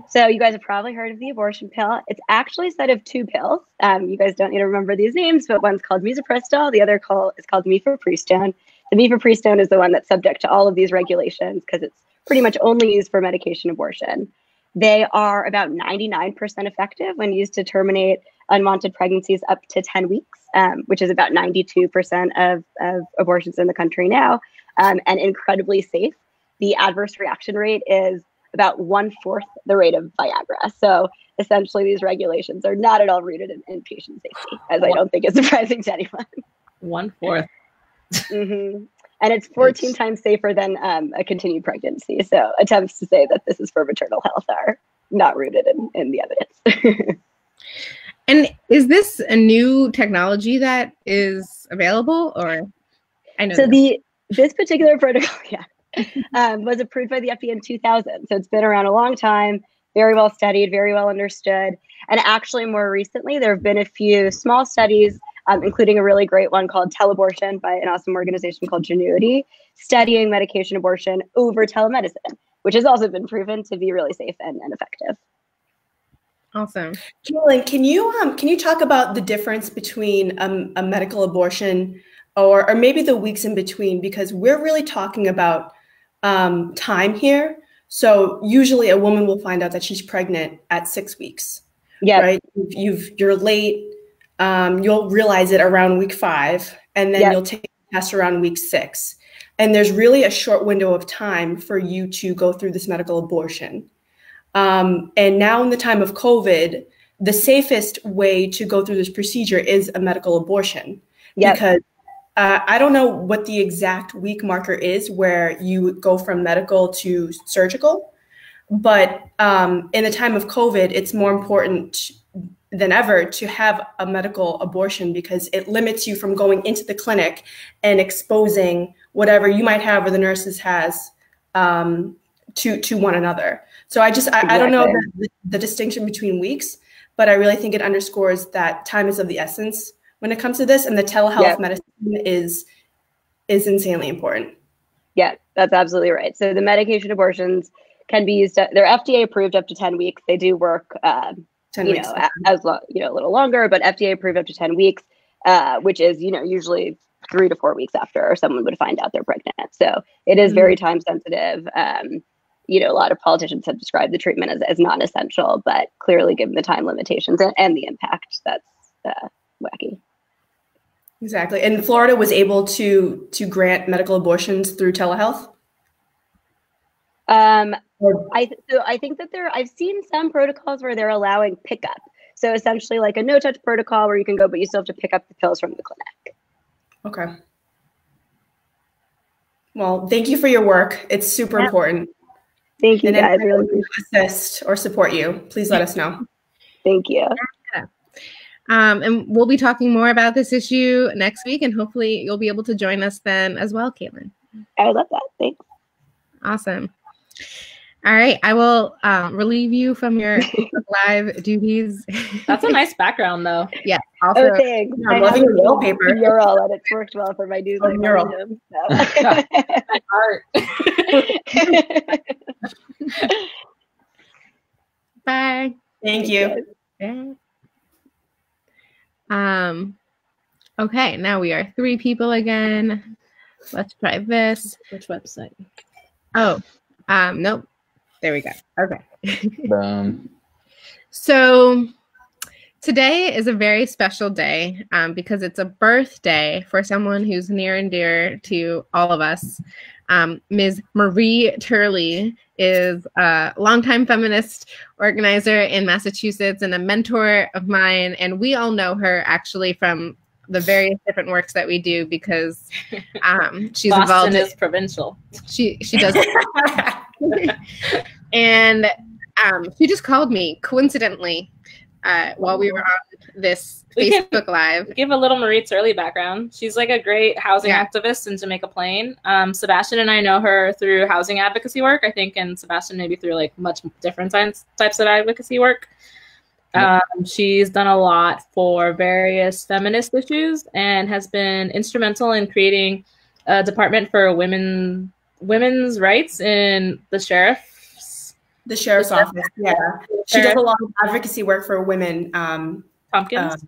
Speaker 6: So you guys have probably heard of the abortion pill. It's actually a set of 2 pills. You guys don't need to remember these names, but one's called misoprostol. The other is called mifepristone. The mifepristone is the one that's subject to all of these regulations because it's pretty much only used for medication abortion. They are about 99% effective when used to terminate unwanted pregnancies up to 10 weeks, which is about 92% of abortions in the country now, and incredibly safe. The adverse reaction rate is about 1/4 the rate of Viagra. So essentially these regulations are not at all rooted in patient safety, as I don't think is surprising to anyone.
Speaker 2: 1/4.
Speaker 6: Mm-hmm. And it's 14 times safer than a continued pregnancy. So attempts to say that this is for maternal health are not rooted in the evidence.
Speaker 1: And is this a new technology that is available, or I know? So
Speaker 6: this particular protocol, was approved by the FDA in 2000. So it's been around a long time, very well studied, very well understood. And actually more recently, there have been a few small studies, including a really great one called Teleabortion by an awesome organization called Genuity, studying medication abortion over telemedicine, which has also been proven to be really safe and effective.
Speaker 1: Awesome.
Speaker 3: Julian, can you talk about the difference between a medical abortion or maybe the weeks in between? Because we're really talking about time here. So usually a woman will find out that she's pregnant at 6 weeks. Yeah. Right. You're late. You'll realize it around week 5, and then you'll take a test around week 6. And there's really a short window of time for you to go through this medical abortion. And now in the time of COVID, the safest way to go through this procedure is a medical abortion. Because I don't know what the exact week marker is where you go from medical to surgical, but in the time of COVID, it's more important than ever to have a medical abortion because it limits you from going into the clinic and exposing whatever you might have or the nurses has to one another. So I don't know the distinction between weeks, but I really think it underscores that time is of the essence when it comes to this, and the telehealth medicine is insanely important.
Speaker 6: Yeah, that's absolutely right. So the medication abortions can be used. They're FDA approved up to 10 weeks. They do work,
Speaker 3: 10 weeks.
Speaker 6: as a little longer, but FDA approved up to 10 weeks, which is usually 3 to 4 weeks after someone would find out they're pregnant. So it is very time sensitive. A lot of politicians have described the treatment as non-essential, but clearly given the time limitations and the impact, that's wacky.
Speaker 3: Exactly. And Florida was able to grant medical abortions through telehealth?
Speaker 6: I think that I've seen some protocols where they're allowing pickup. So essentially like a no-touch protocol where you can go, but you still have to pick up the pills from the clinic.
Speaker 3: Okay. Well, thank you for your work. It's super important.
Speaker 6: Thank you, guys.
Speaker 3: Really assist or support you, please let us know.
Speaker 6: Thank you.
Speaker 1: And we'll be talking more about this issue next week, and hopefully you'll be able to join us then as well, Caitlin.
Speaker 6: I love that. Thanks.
Speaker 1: Awesome. All right. I will relieve you from your live duties.
Speaker 2: That's a nice background, though.
Speaker 1: Yeah. Also,
Speaker 6: thanks.
Speaker 3: I'm loving your wallpaper.
Speaker 6: Mural, and it's worked well for my news.
Speaker 3: Mural.
Speaker 2: Art.
Speaker 1: Bye.
Speaker 3: Thank you.
Speaker 1: Bye. Okay, now we are 3 people again. Let's try this.
Speaker 2: Which website?
Speaker 1: Oh, nope. There we go. Okay.
Speaker 4: Boom.
Speaker 1: So today is a very special day because it's a birthday for someone who's near and dear to all of us. Ms. Marie Turley is a longtime feminist organizer in Massachusetts and a mentor of mine. And we all know her actually from the various different works that we do because she's
Speaker 2: Boston
Speaker 1: involved.
Speaker 2: Is provincial.
Speaker 1: She does, and she just called me coincidentally while we were on this Facebook Live.
Speaker 2: Give a little Marit's early background. She's like a great housing activist in Jamaica Plain. Sebastian and I know her through housing advocacy work, I think, and Sebastian maybe through like much different types of advocacy work. She's done a lot for various feminist issues and has been instrumental in creating a department for women's rights in the sheriff's
Speaker 3: office. Yeah, she does a lot of advocacy work for women.
Speaker 2: Tompkins.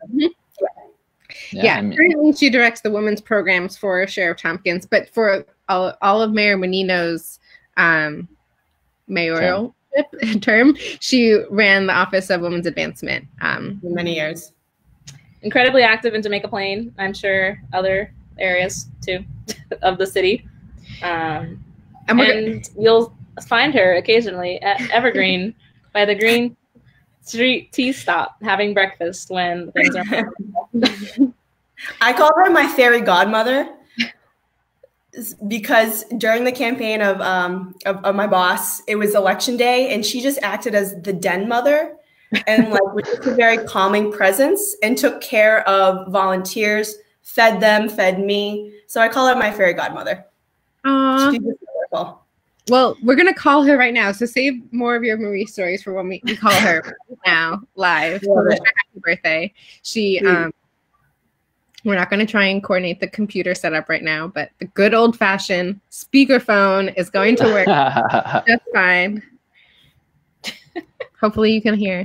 Speaker 1: Currently she directs the women's programs for Sheriff Tompkins, but for all of Mayor Menino's mayoral term, she ran the Office of Women's Advancement for
Speaker 3: many years.
Speaker 2: Incredibly active in Jamaica Plain. I'm sure other areas too of the city. And you'll find her occasionally at Evergreen by the Green Street Tea Stop having breakfast when things are.
Speaker 3: I call her my fairy godmother because during the campaign of my boss, it was election day, and she just acted as the den mother and like was just a very calming presence and took care of volunteers, fed them, fed me. So I call her my fairy godmother.
Speaker 1: Aww.
Speaker 3: She's just wonderful.
Speaker 1: Well, we're gonna call her right now. So save more of your Marie stories for when we call her right now live. Happy birthday. She we're not going to try and coordinate the computer setup right now, but the good old-fashioned speakerphone is going to work just fine. Hopefully you can hear.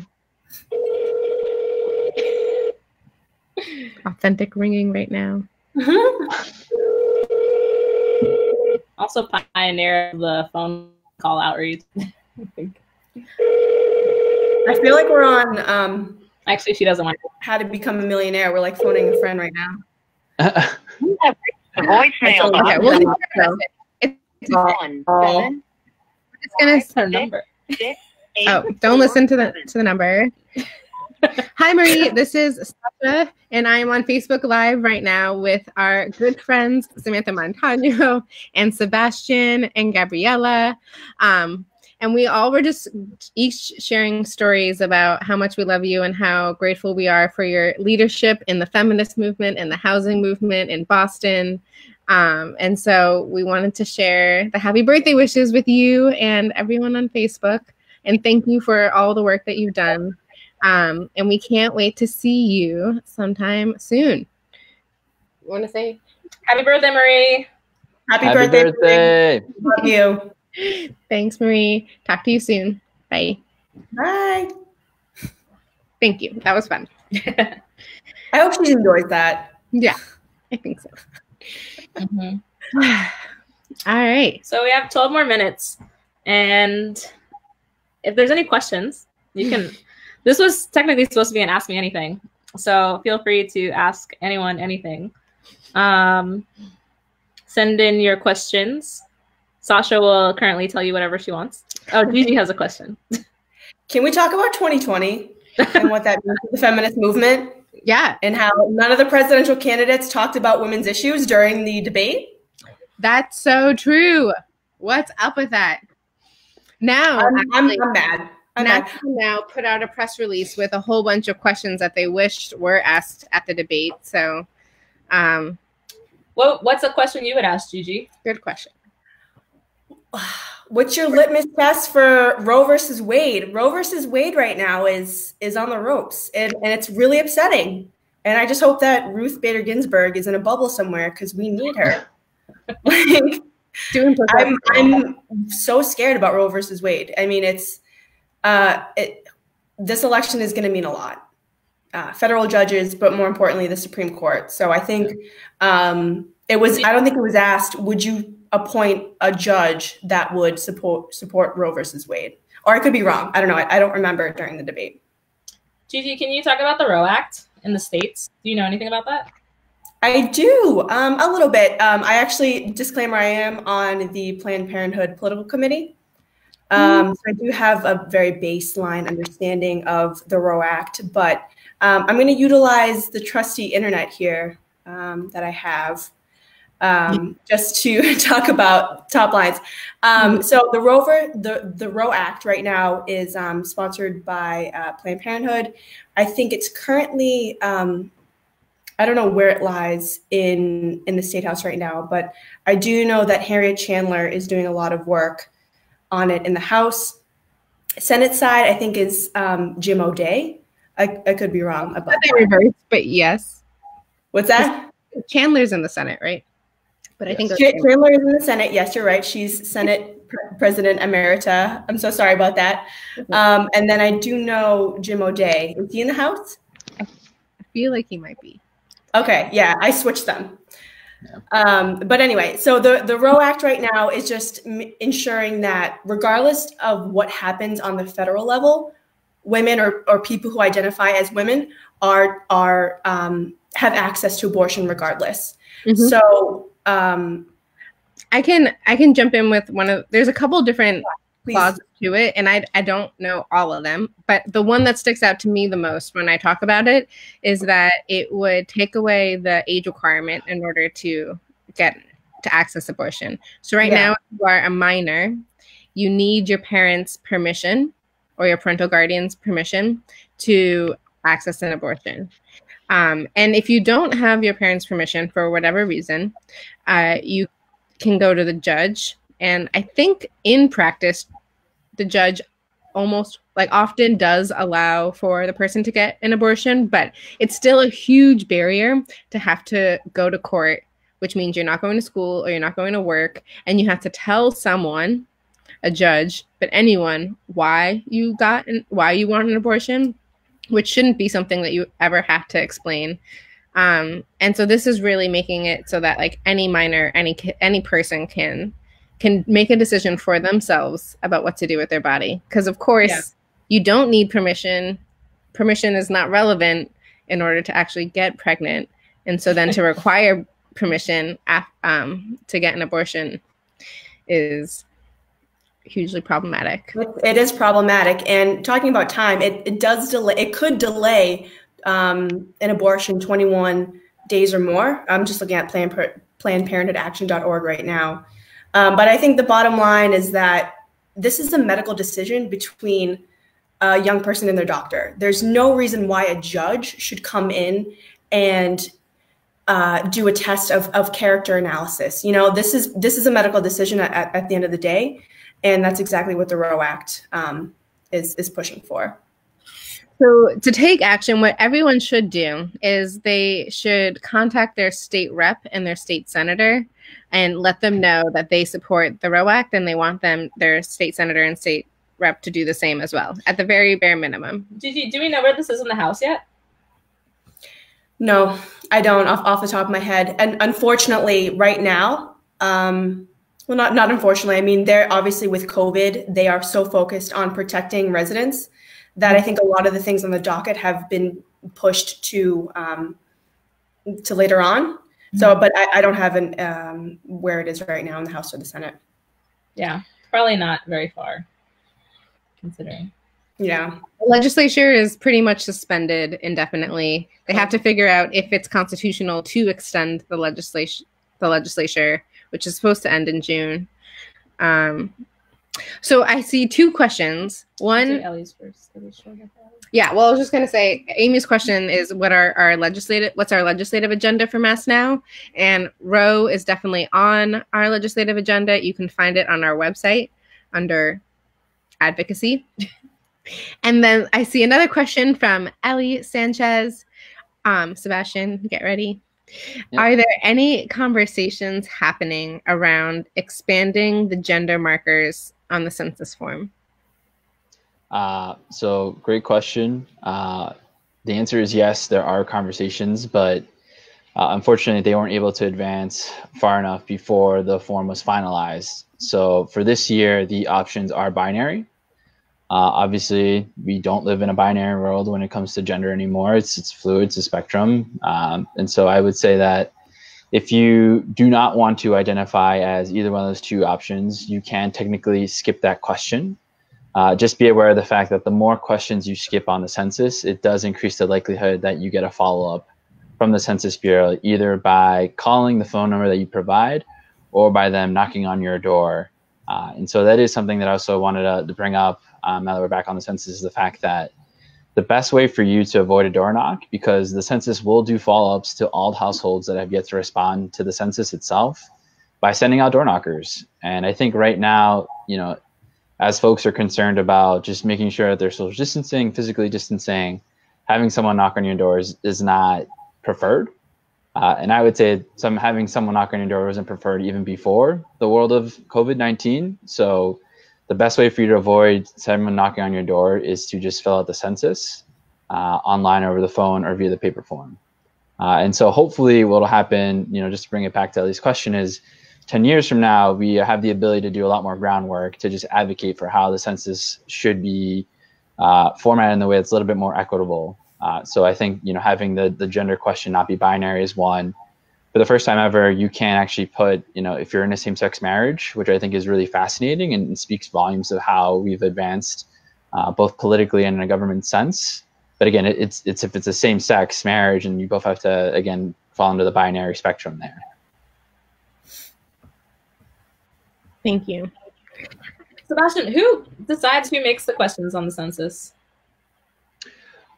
Speaker 1: Authentic ringing right now.
Speaker 2: Also pioneer of the phone call outreach. I
Speaker 3: feel like we're on...
Speaker 2: Actually, she doesn't want
Speaker 3: How to Become a Millionaire. We're like phoning a friend right now.
Speaker 7: Voicemail.
Speaker 1: Okay, we'll it's on. It's gonna
Speaker 2: her number.
Speaker 1: Don't listen to the number. Hi Marie, this is Sasha, and I am on Facebook Live right now with our good friends Samantha Montano and Sebastian and Gabriella. And we all were just each sharing stories about how much we love you and how grateful we are for your leadership in the feminist movement and the housing movement in Boston. And so we wanted to share the happy birthday wishes with you and everyone on Facebook. And thank you for all the work that you've done. And we can't wait to see you sometime soon. You want to say?
Speaker 2: Happy birthday, Marie.
Speaker 3: Happy birthday. Love you.
Speaker 1: Thanks, Marie. Talk to you soon. Bye.
Speaker 3: Bye.
Speaker 1: Thank you. That was fun.
Speaker 3: I hope she enjoyed that.
Speaker 1: Yeah, I think so. All right.
Speaker 2: So we have 12 more minutes. And if there's any questions, you can... This was technically supposed to be an Ask Me Anything. So feel free to ask anyone anything. Send in your questions. Sasha will currently tell you whatever she wants. Oh, Gigi has a question.
Speaker 3: Can we talk about 2020 and what that means for the feminist movement?
Speaker 1: Yeah.
Speaker 3: And how none of the presidential candidates talked about women's issues during the debate?
Speaker 1: That's so true. What's up with that? Now,
Speaker 3: I'm mad.
Speaker 1: Now put out a press release with a whole bunch of questions that they wished were asked at the debate. So,
Speaker 2: what's a question you would ask, Gigi?
Speaker 1: Good question.
Speaker 3: What's your litmus test for Roe versus Wade? Roe versus Wade right now is on the ropes, and it's really upsetting. And I just hope that Ruth Bader Ginsburg is in a bubble somewhere because we need her. I'm so scared about Roe versus Wade. I mean, this election is going to mean a lot. Federal judges, but more importantly, the Supreme Court. So I think I don't think it was asked, would you appoint a judge that would support Roe versus Wade? Or I could be wrong. I don't know. I don't remember during the debate.
Speaker 2: Gigi, can you talk about the Roe Act in the States? Do you know anything about that?
Speaker 3: I do, a little bit. I actually, disclaimer, I am on the Planned Parenthood political committee. So I do have a very baseline understanding of the Roe Act, but I'm going to utilize the trusty internet here that I have. Just to talk about top lines. So the Roe Act right now is sponsored by Planned Parenthood. I think it's currently, I don't know where it lies in the State House right now, but I do know that Harriet Chandler is doing a lot of work on it in the House. Senate side, I think, is Jim O'Day. I could be wrong about that.
Speaker 1: Reverse, but yes.
Speaker 3: What's that?
Speaker 1: Chandler's in the Senate, right? But I think
Speaker 3: Chandler is in the Senate. Yes, you're right. She's Senate President Emerita. I'm so sorry about that. And then I do know Jim O'Day. Is he in the House?
Speaker 1: I feel like he might be.
Speaker 3: Okay, yeah, I switched them. Yeah. But anyway, so the Roe Act right now is just ensuring that regardless of what happens on the federal level, women or people who identify as women are have access to abortion regardless. Mm-hmm. So
Speaker 1: I can jump in with there's a couple different clauses to it, and I don't know all of them, but the one that sticks out to me the most when I talk about it is that it would take away the age requirement in order to get to access abortion. So right now, if you are a minor, you need your parents' permission or your parental guardian's permission to access an abortion. And if you don't have your parents' permission for whatever reason, you can go to the judge. And I think in practice, the judge almost often does allow for the person to get an abortion, but it's still a huge barrier to have to go to court, which means you're not going to school or you're not going to work, and you have to tell someone, a judge, but anyone, why you want an abortion, which shouldn't be something that you ever have to explain. And so this is really making it so that any minor, any person can make a decision for themselves about what to do with their body. Because of course, you don't need permission. Permission is not relevant in order to actually get pregnant. And so then to require permission to get an abortion is hugely problematic.
Speaker 3: It is problematic. And talking about time, it does delay. It could delay an abortion 21 days or more. I'm just looking at PlannedParenthoodAction.org right now. But I think the bottom line is that this is a medical decision between a young person and their doctor. There's no reason why a judge should come in and do a test of character analysis. This is a medical decision at the end of the day. And that's exactly what the Roe Act is pushing for.
Speaker 1: So to take action, what everyone should do is they should contact their state rep and their state senator and let them know that they support the Roe Act and they want their state senator and state rep to do the same as well, at the very bare minimum.
Speaker 2: Do we know where this is in the House yet?
Speaker 3: No, I don't off the top of my head. And unfortunately, right now, well, not unfortunately. I mean, they're obviously with COVID, they are so focused on protecting residents that I think a lot of the things on the docket have been pushed to later on. So, but I don't have where it is right now in the House or the Senate.
Speaker 2: Yeah, probably not very far, considering.
Speaker 3: Yeah.
Speaker 1: The legislature is pretty much suspended indefinitely. They have to figure out if it's constitutional to extend the legislature, which is supposed to end in June. So I see two questions. One,
Speaker 2: Ellie's first.
Speaker 1: Yeah, well, I was just going to say, Amy's question is what's our legislative agenda for Mass Now? And Roe is definitely on our legislative agenda. You can find it on our website under advocacy. And then I see another question from Ellie Sanchez. Sebastian, get ready. Yep. Are there any conversations happening around expanding the gender markers on the census form?
Speaker 4: So great question. The answer is yes, there are conversations, but unfortunately they weren't able to advance far enough before the form was finalized. So for this year, the options are binary. Obviously, we don't live in a binary world when it comes to gender anymore. It's fluid, it's a spectrum. And so I would say that if you do not want to identify as either one of those two options, you can technically skip that question. Just be aware of the fact that the more questions you skip on the census, it does increase the likelihood that you get a follow-up from the Census Bureau, either by calling the phone number that you provide or by them knocking on your door. And so that is something that I also wanted to bring up now that we're back on the census, is the fact that the best way for you to avoid a door knock, because the census will do follow-ups to all households that have yet to respond to the census itself, by sending out door knockers. And I think right now, you know, as folks are concerned about just making sure that they're social distancing, physically distancing, having someone knock on your doors is not preferred. And I would say having someone knock on your door wasn't preferred even before the world of COVID-19. So the best way for you to avoid someone knocking on your door is to just fill out the census online, over the phone, or via the paper form. And so hopefully what will happen, you know, just to bring it back to Ellie's question, is 10 years from now, we have the ability to do a lot more groundwork to just advocate for how the census should be formatted in the way that's a little bit more equitable. So I think, you know, having the gender question not be binary is one. For the first time ever, you can actually put, you know, if you're in a same-sex marriage, which I think is really fascinating and speaks volumes of how we've advanced both politically and in a government sense. But again, it's if it's a same-sex marriage, and you both have to, again, fall into the binary spectrum there.
Speaker 1: Thank you.
Speaker 2: Sebastian, who decides who makes the questions on the census?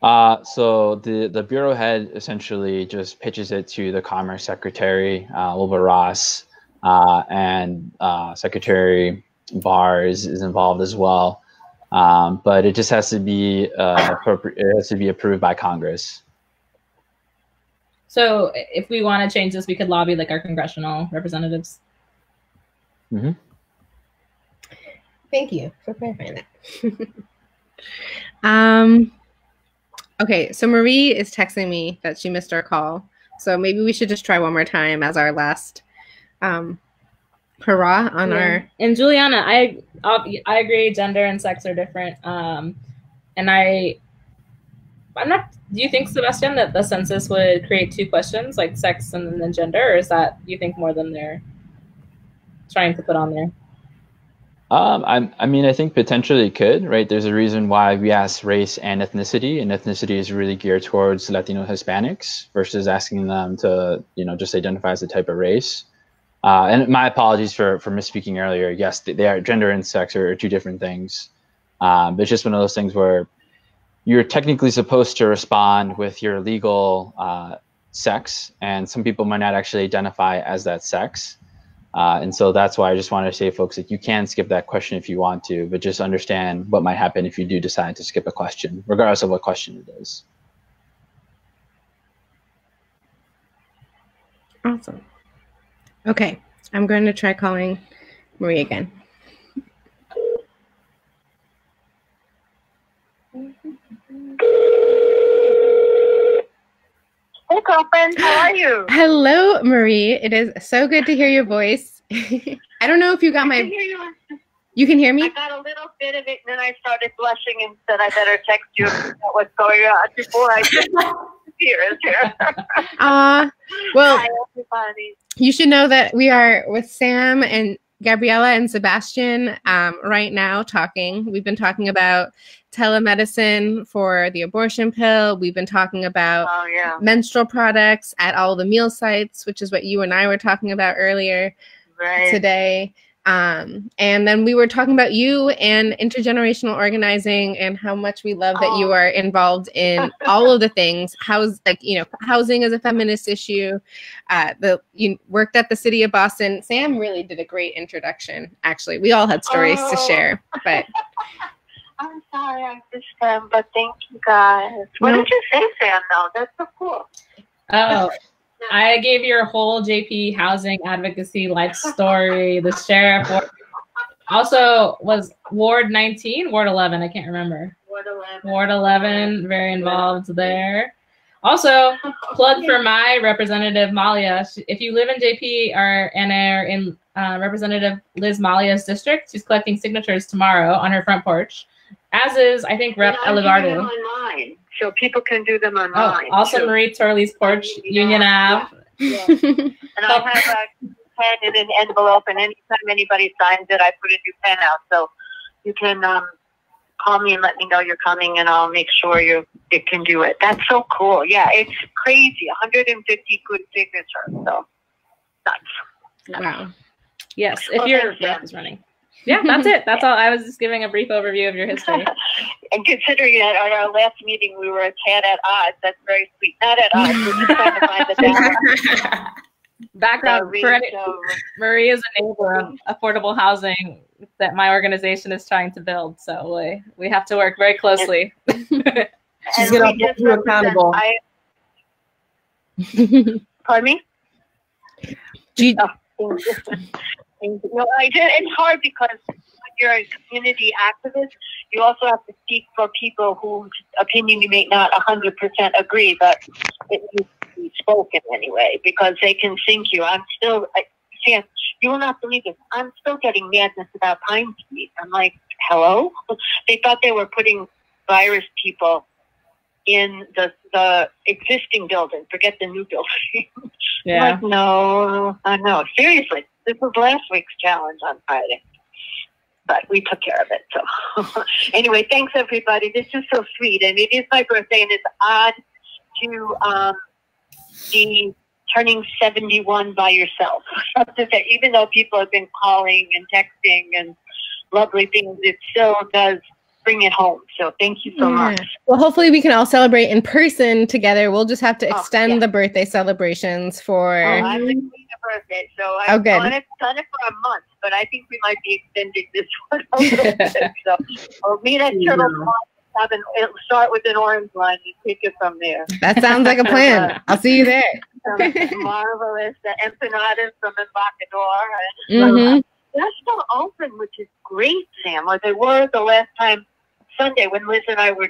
Speaker 4: So the bureau head essentially just pitches it to the Commerce Secretary, Wilbur Ross, and Secretary Barr is involved as well. But it just has to be it has to be approved by Congress.
Speaker 2: So if we want to change this, we could lobby like our congressional representatives.
Speaker 4: Mm-hmm.
Speaker 1: Thank you for clarifying that. Okay, so Marie is texting me that she missed our call. So maybe we should just try one more time as our last hurrah on our...
Speaker 2: And Juliana, I agree, gender and sex are different. And I'm not... Do you think, Sebastian, that the census would create two questions, like sex and then gender, or is that, you think, more than they're trying to put on there?
Speaker 4: I mean, I think potentially it could, right? There's a reason why we ask race and ethnicity is really geared towards Latino Hispanics versus asking them to, you know, just identify as a type of race. And my apologies for misspeaking earlier. Yes, they are, gender and sex are two different things. But it's just one of those things where you're technically supposed to respond with your legal sex, and some people might not actually identify as that sex. And so that's why I just wanted to say, folks, that you can skip that question if you want to, but just understand what might happen if you do decide to skip a question, regardless of what question it is.
Speaker 1: Awesome. Okay, I'm going to try calling Marie again.
Speaker 7: Hey, girlfriend, how are you?
Speaker 1: Hello, Marie. It is so good to hear your voice. I don't know if you got my... You can hear me?
Speaker 7: I got a little bit of it, and then I started blushing and said I better text you about what's going on before I get tears here.
Speaker 1: Well,
Speaker 7: hi, everybody.
Speaker 1: You should know that we are with Sam and Gabriella and Sebastian right now talking. We've been talking about telemedicine for the abortion pill. We've been talking about menstrual products at all the meal sites, which is what you and I were talking about earlier today. And then we were talking about you and intergenerational organizing and how much we love that you are involved in all of the things. Housing is a feminist issue. You worked at the city of Boston. Sam really did a great introduction. Actually, we all had stories to share, but.
Speaker 7: I'm sorry I missed them, but thank you guys. What did you say, Sam, though? That's so cool.
Speaker 2: Oh, I gave your whole JP housing advocacy life story. The sheriff also was Ward 19, Ward 11, I can't remember. Ward 11, very involved there. Also, plug for my representative, Malia. If you live in JP and are in Representative Liz Malia's district, she's collecting signatures tomorrow on her front porch. As is, I think, Rep. Eligardo.
Speaker 7: Online, so people can do them online.
Speaker 2: Oh, also Marie Turley's porch, Union Ave.
Speaker 7: Yeah. And I have a pen in an envelope, and anytime anybody signs it, I put a new pen out. So you can call me and let me know you're coming, and I'll make sure you can do it. That's so cool. Yeah, it's crazy. 150 good signatures. So nuts.
Speaker 1: Wow.
Speaker 2: Yes, if your breath is running. Yeah, that's it. That's all. I was just giving a brief overview of your history.
Speaker 7: And considering that at our last meeting we were a tad at odds, that's very sweet. Not at odds. We're just trying to find the balance.
Speaker 2: Background for Marie is a neighbor of affordable housing that my organization is trying to build. So we have to work very closely.
Speaker 3: She's going to hold you accountable.
Speaker 7: Pardon me? No, it's hard because when you're a community activist, you also have to speak for people whose opinion you may not 100% agree, but it needs to be spoken anyway because they can sink you. I'm still, Sam, you will not believe this. I'm still getting madness about Pine Street. I'm like, hello? They thought they were putting virus people in the existing building. Forget the new building.
Speaker 2: Yeah.
Speaker 7: Like, no. Seriously. This was last week's challenge on Friday. But we took care of it. So anyway, thanks everybody. This is so sweet. And it is my birthday, and it's odd to be turning 71 by yourself. Even though people have been calling and texting and lovely things, it still does bring it home. So thank you so much.
Speaker 1: Well, hopefully we can all celebrate in person together. We'll just have to extend the birthday celebrations for...
Speaker 7: I'm the queen of birthday, so I've done it for a month, but I think we might be extending this one a little bit. So we'll meet at Turtle Pond. It'll start with an orange line and take it from there.
Speaker 1: That sounds like a plan. I'll see you there.
Speaker 7: Marvelous. The empanadas from Embocador. They're still open, which is great, Sam. Like they were the last time Sunday when Liz and I were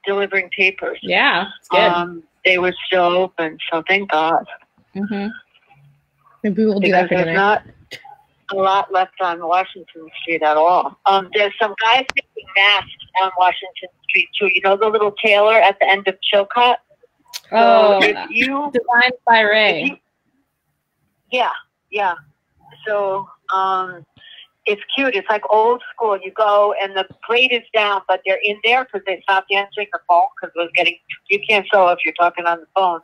Speaker 7: delivering papers.
Speaker 2: Yeah, it's good.
Speaker 7: They were still open, so thank God.
Speaker 1: Maybe we'll do that for
Speaker 7: there's
Speaker 1: dinner.
Speaker 7: not a lot left on Washington Street at all. There's some guys making masks on Washington Street too. You know the little tailor at the end of Chilcott?
Speaker 2: Oh,
Speaker 7: so
Speaker 2: designed by Ray.
Speaker 7: Yeah. So it's cute. It's like old school. You go and the plate is down, but they're in there because they stopped answering the phone because it was you can't sew if you're talking on the phone.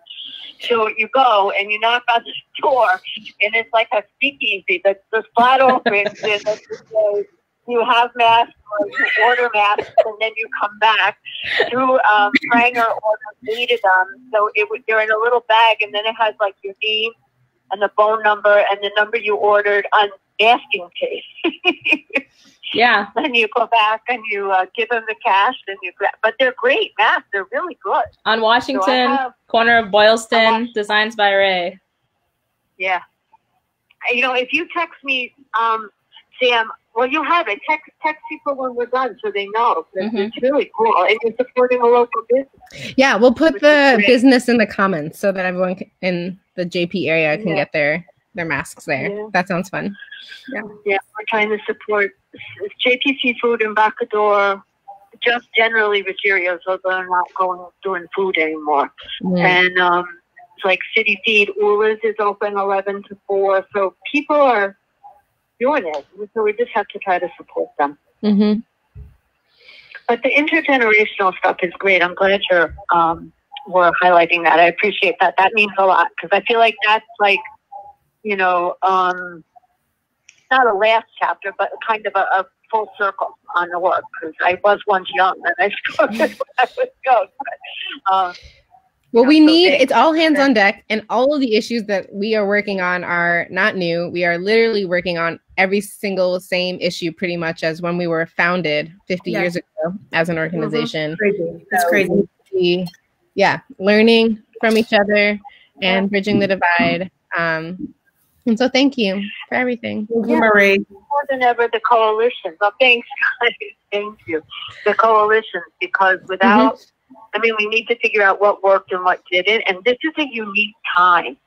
Speaker 7: So you go and you knock on the door, and it's like a speakeasy. The spot opens, and you have masks or you order masks, and then you come back through Pranger ordered 8 of them. So they're in a little bag, and then it has like your name and the phone number and the number you ordered on masking tape.
Speaker 2: Yeah.
Speaker 7: Then you go back and you give them the cash, and but they're great masks. They're really good.
Speaker 2: On Washington, corner of Boylston, designs by Ray.
Speaker 7: Yeah. You know, if you text me, Sam, well, you have it. Text people when we're done so they know. It's really cool. And you're supporting a local business.
Speaker 1: Yeah, we'll put the business in the comments so that everyone in the JP area can get their masks there. Yeah. That sounds fun.
Speaker 7: Yeah, we're trying to support JP Seafood and Bacador, just generally Ruggiero, so they're not doing food anymore. And it's like City Feed, Ula's is open 11 to 4, so people are doing it. So we just have to try to support them. But the intergenerational stuff is great. I'm glad we're highlighting that. I appreciate that. That means a lot because I feel like that's like, you know, not a last chapter, but kind of a full circle on the work because I was once young and I started when I was young.
Speaker 1: Well, we need, it's all hands on deck, and all of the issues that we are working on are not new. We are literally working on every single same issue pretty much as when we were founded 50 years ago as an organization.
Speaker 3: That's crazy.
Speaker 1: Yeah, learning from each other and bridging the divide. And so thank you for everything.
Speaker 3: Thank you, Marie.
Speaker 7: More than ever, the coalition. Well, thanks, guys. Thank you. The coalition, because without, I mean, we need to figure out what worked and what didn't. And this is a unique time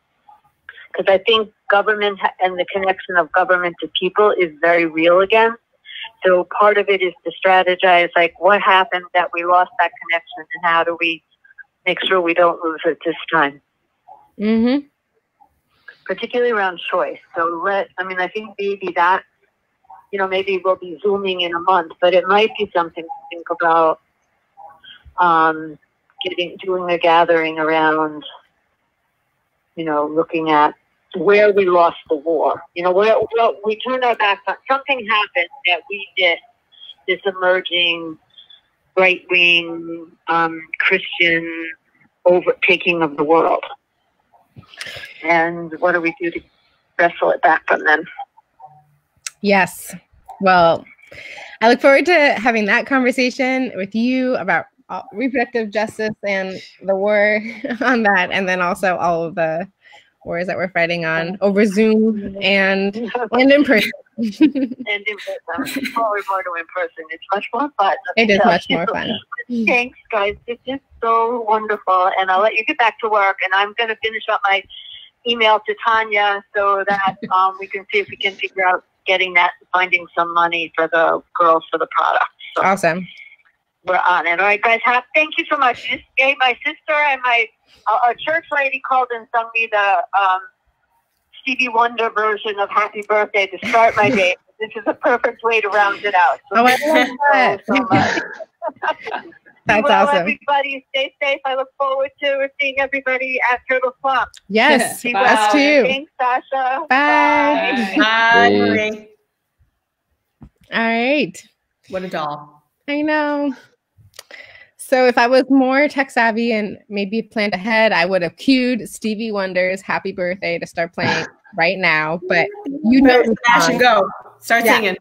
Speaker 7: because I think government and the connection of government to people is very real again. So part of it is to strategize, like what happened that we lost that connection and how do we make sure we don't lose it this time. Particularly around choice. So I think maybe that, maybe we'll be Zooming in a month, but it might be something we can think about doing a gathering around, looking at where we lost the war. Where we turned our backs on. Something happened that we did. This emerging right-wing Christian overtaking of the world. And what do we do to wrestle it back from them?
Speaker 1: Yes. Well, I look forward to having that conversation with you about reproductive justice and the war on that, and then also all of the wars that we're fighting on over Zoom and in person.
Speaker 7: And in person. I'm looking forward more to in person. It's much more fun.
Speaker 1: It is much more fun.
Speaker 7: Thanks, guys. This is so wonderful. And I'll let you get back to work. And I'm going to finish up my email to Tanya so that we can see if we can figure out getting that, finding some money for the girls for the product. So
Speaker 1: awesome.
Speaker 7: We're on it. All right, guys. Thank you so much. This gave my sister and a church lady called and sung me the Stevie Wonder version of Happy Birthday to start my day. This is a perfect way to round it out. So
Speaker 1: I love that.
Speaker 7: So much.
Speaker 1: That's awesome.
Speaker 7: Everybody, stay safe. I look forward to seeing everybody at Turtle Swamp.
Speaker 1: Yes, us too.
Speaker 7: Thanks, Sasha.
Speaker 1: Bye.
Speaker 3: Bye.
Speaker 1: All right.
Speaker 3: What a doll.
Speaker 1: I know. So if I was more tech savvy and maybe planned ahead, I would have cued Stevie Wonder's Happy Birthday to start playing right now. But you know,
Speaker 3: Sebastian, go. Start singing.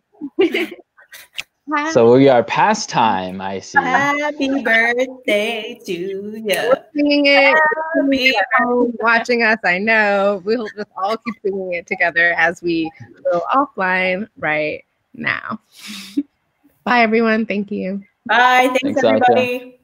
Speaker 4: So we are past time, I see.
Speaker 3: Happy birthday to you.
Speaker 1: We're singing it. Watching us, I know. We'll just all keep singing it together as we go offline right now. Bye, everyone. Thank you.
Speaker 3: Bye. Thanks everybody.